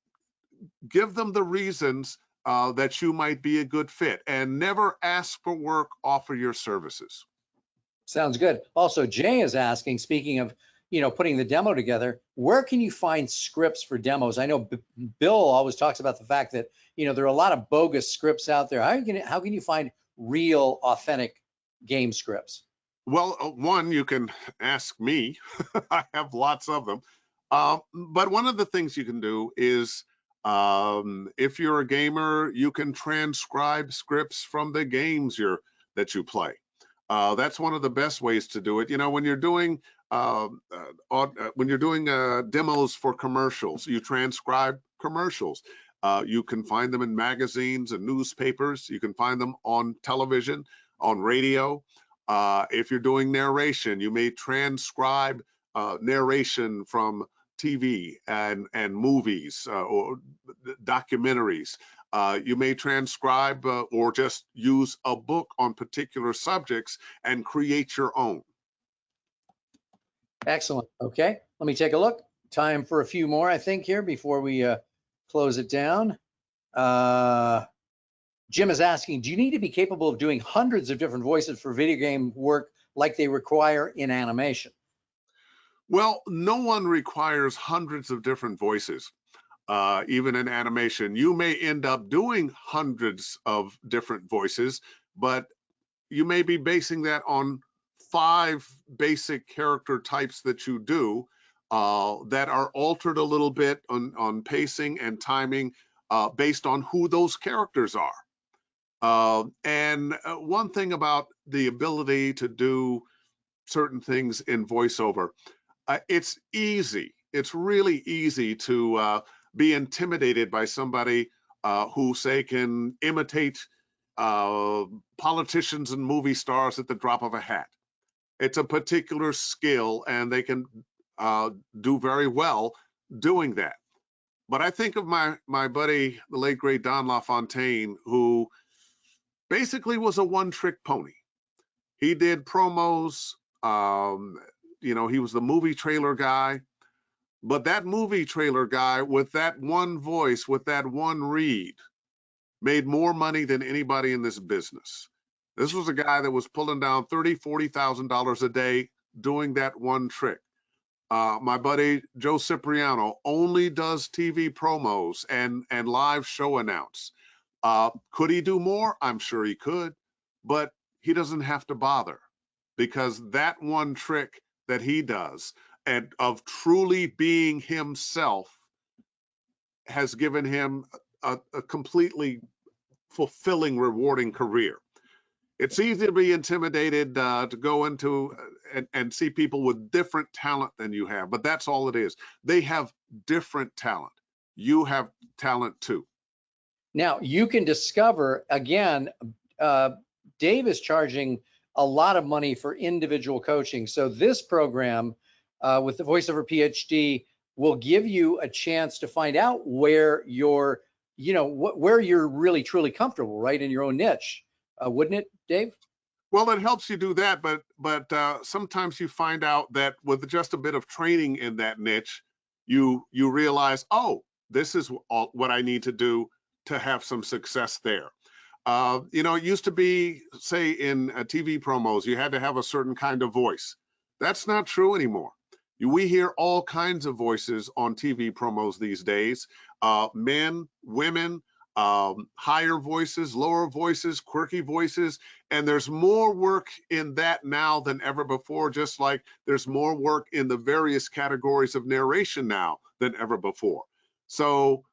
give them the reasons that you might be a good fit, and never ask for work, offer your services.
Sounds good. Also, Jay is asking, speaking of, putting the demo together, where can you find scripts for demos? I know Bill always talks about the fact that, there are a lot of bogus scripts out there. How can you find real, authentic game scripts?
Well, one, you can ask me. I have lots of them. But one of the things you can do is, if you're a gamer, you can transcribe scripts from the games that you play. That's one of the best ways to do it. When you're doing demos for commercials, you transcribe commercials. You can find them in magazines and newspapers. You can find them on television, on radio. If you're doing narration, you may transcribe narration from TV and movies or documentaries. You may transcribe or just use a book on particular subjects and create your own.
Excellent. Okay, let me take a look. Time for a few more, I think, here before we close it down. Jim is asking, do you need to be capable of doing hundreds of different voices for video game work like they require in animation?
Well, no one requires hundreds of different voices. Even in animation, you may end up doing hundreds of different voices, but you may be basing that on 5 basic character types that you do that are altered a little bit on pacing and timing based on who those characters are. And one thing about the ability to do certain things in voiceover, it's easy. It's really easy to be intimidated by somebody who, say, can imitate politicians and movie stars at the drop of a hat. It's a particular skill, and they can do very well doing that. But I think of my buddy, the late great Don Lafontaine, who basically was a one-trick pony. He did promos. He was the movie trailer guy. But that movie trailer guy with that one voice, with that one read, made more money than anybody in this business. This was a guy that was pulling down $30,000, $40,000 a day doing that one trick. My buddy Joe Cipriano only does TV promos and live show announce. Could he do more? I'm sure he could, but he doesn't have to bother, because that one trick that he does and of truly being himself has given him a completely fulfilling, rewarding career. It's easy to be intimidated to go into and see people with different talent than you have, but that's all it is. They have different talent. You have talent too.
Now, you can discover, again, Dave is charging a lot of money for individual coaching. So this program with the VoiceOver PhD will give you a chance to find out where you're, where you're really truly comfortable, right, in your own niche, wouldn't it, Dave?
Well, it helps you do that, but sometimes you find out that with just a bit of training in that niche, you realize, oh, this is what I need to do to have some success there. It used to be, say, in TV promos, you had to have a certain kind of voice. That's not true anymore. We hear all kinds of voices on TV promos these days, men, women, higher voices, lower voices, quirky voices, and there's more work in that now than ever before, just like there's more work in the various categories of narration now than ever before. So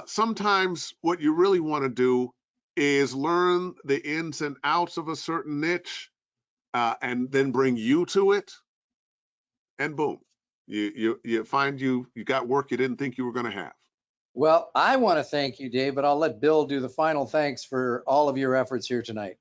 sometimes what you really want to do is learn the ins and outs of a certain niche and then bring you to it, and boom, you find you got work you didn't think you were going to have.
Well, I want to thank you, Dave, but I'll let Bill do the final thanks for all of your efforts here tonight.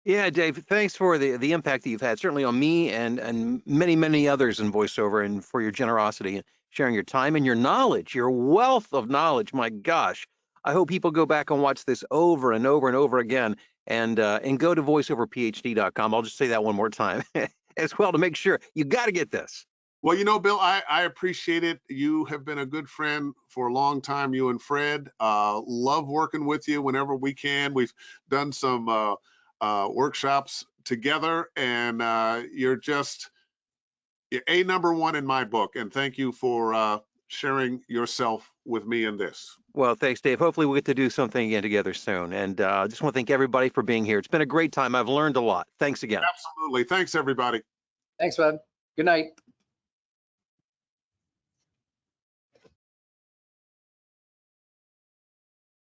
Yeah, Dave, thanks for the impact that you've had, certainly on me and many, many others in voiceover, and for your generosity and sharing your time and your knowledge, your wealth of knowledge. My gosh, I hope people go back and watch this over and over and over again, and go to voiceoverphd.com. I'll just say that one more time as well to make sure you got to get this.
Well, Bill, I appreciate it. You have been a good friend for a long time, you and Fred. Love working with you whenever we can. We've done some workshops together, and you're just #1 in my book. And thank you for sharing yourself with me in this.
Well, thanks, Dave. Hopefully we'll get to do something again together soon. And I just want to thank everybody for being here. It's been a great time. I've learned a lot. Thanks again.
Absolutely. Thanks, everybody.
Thanks, bud. Good night.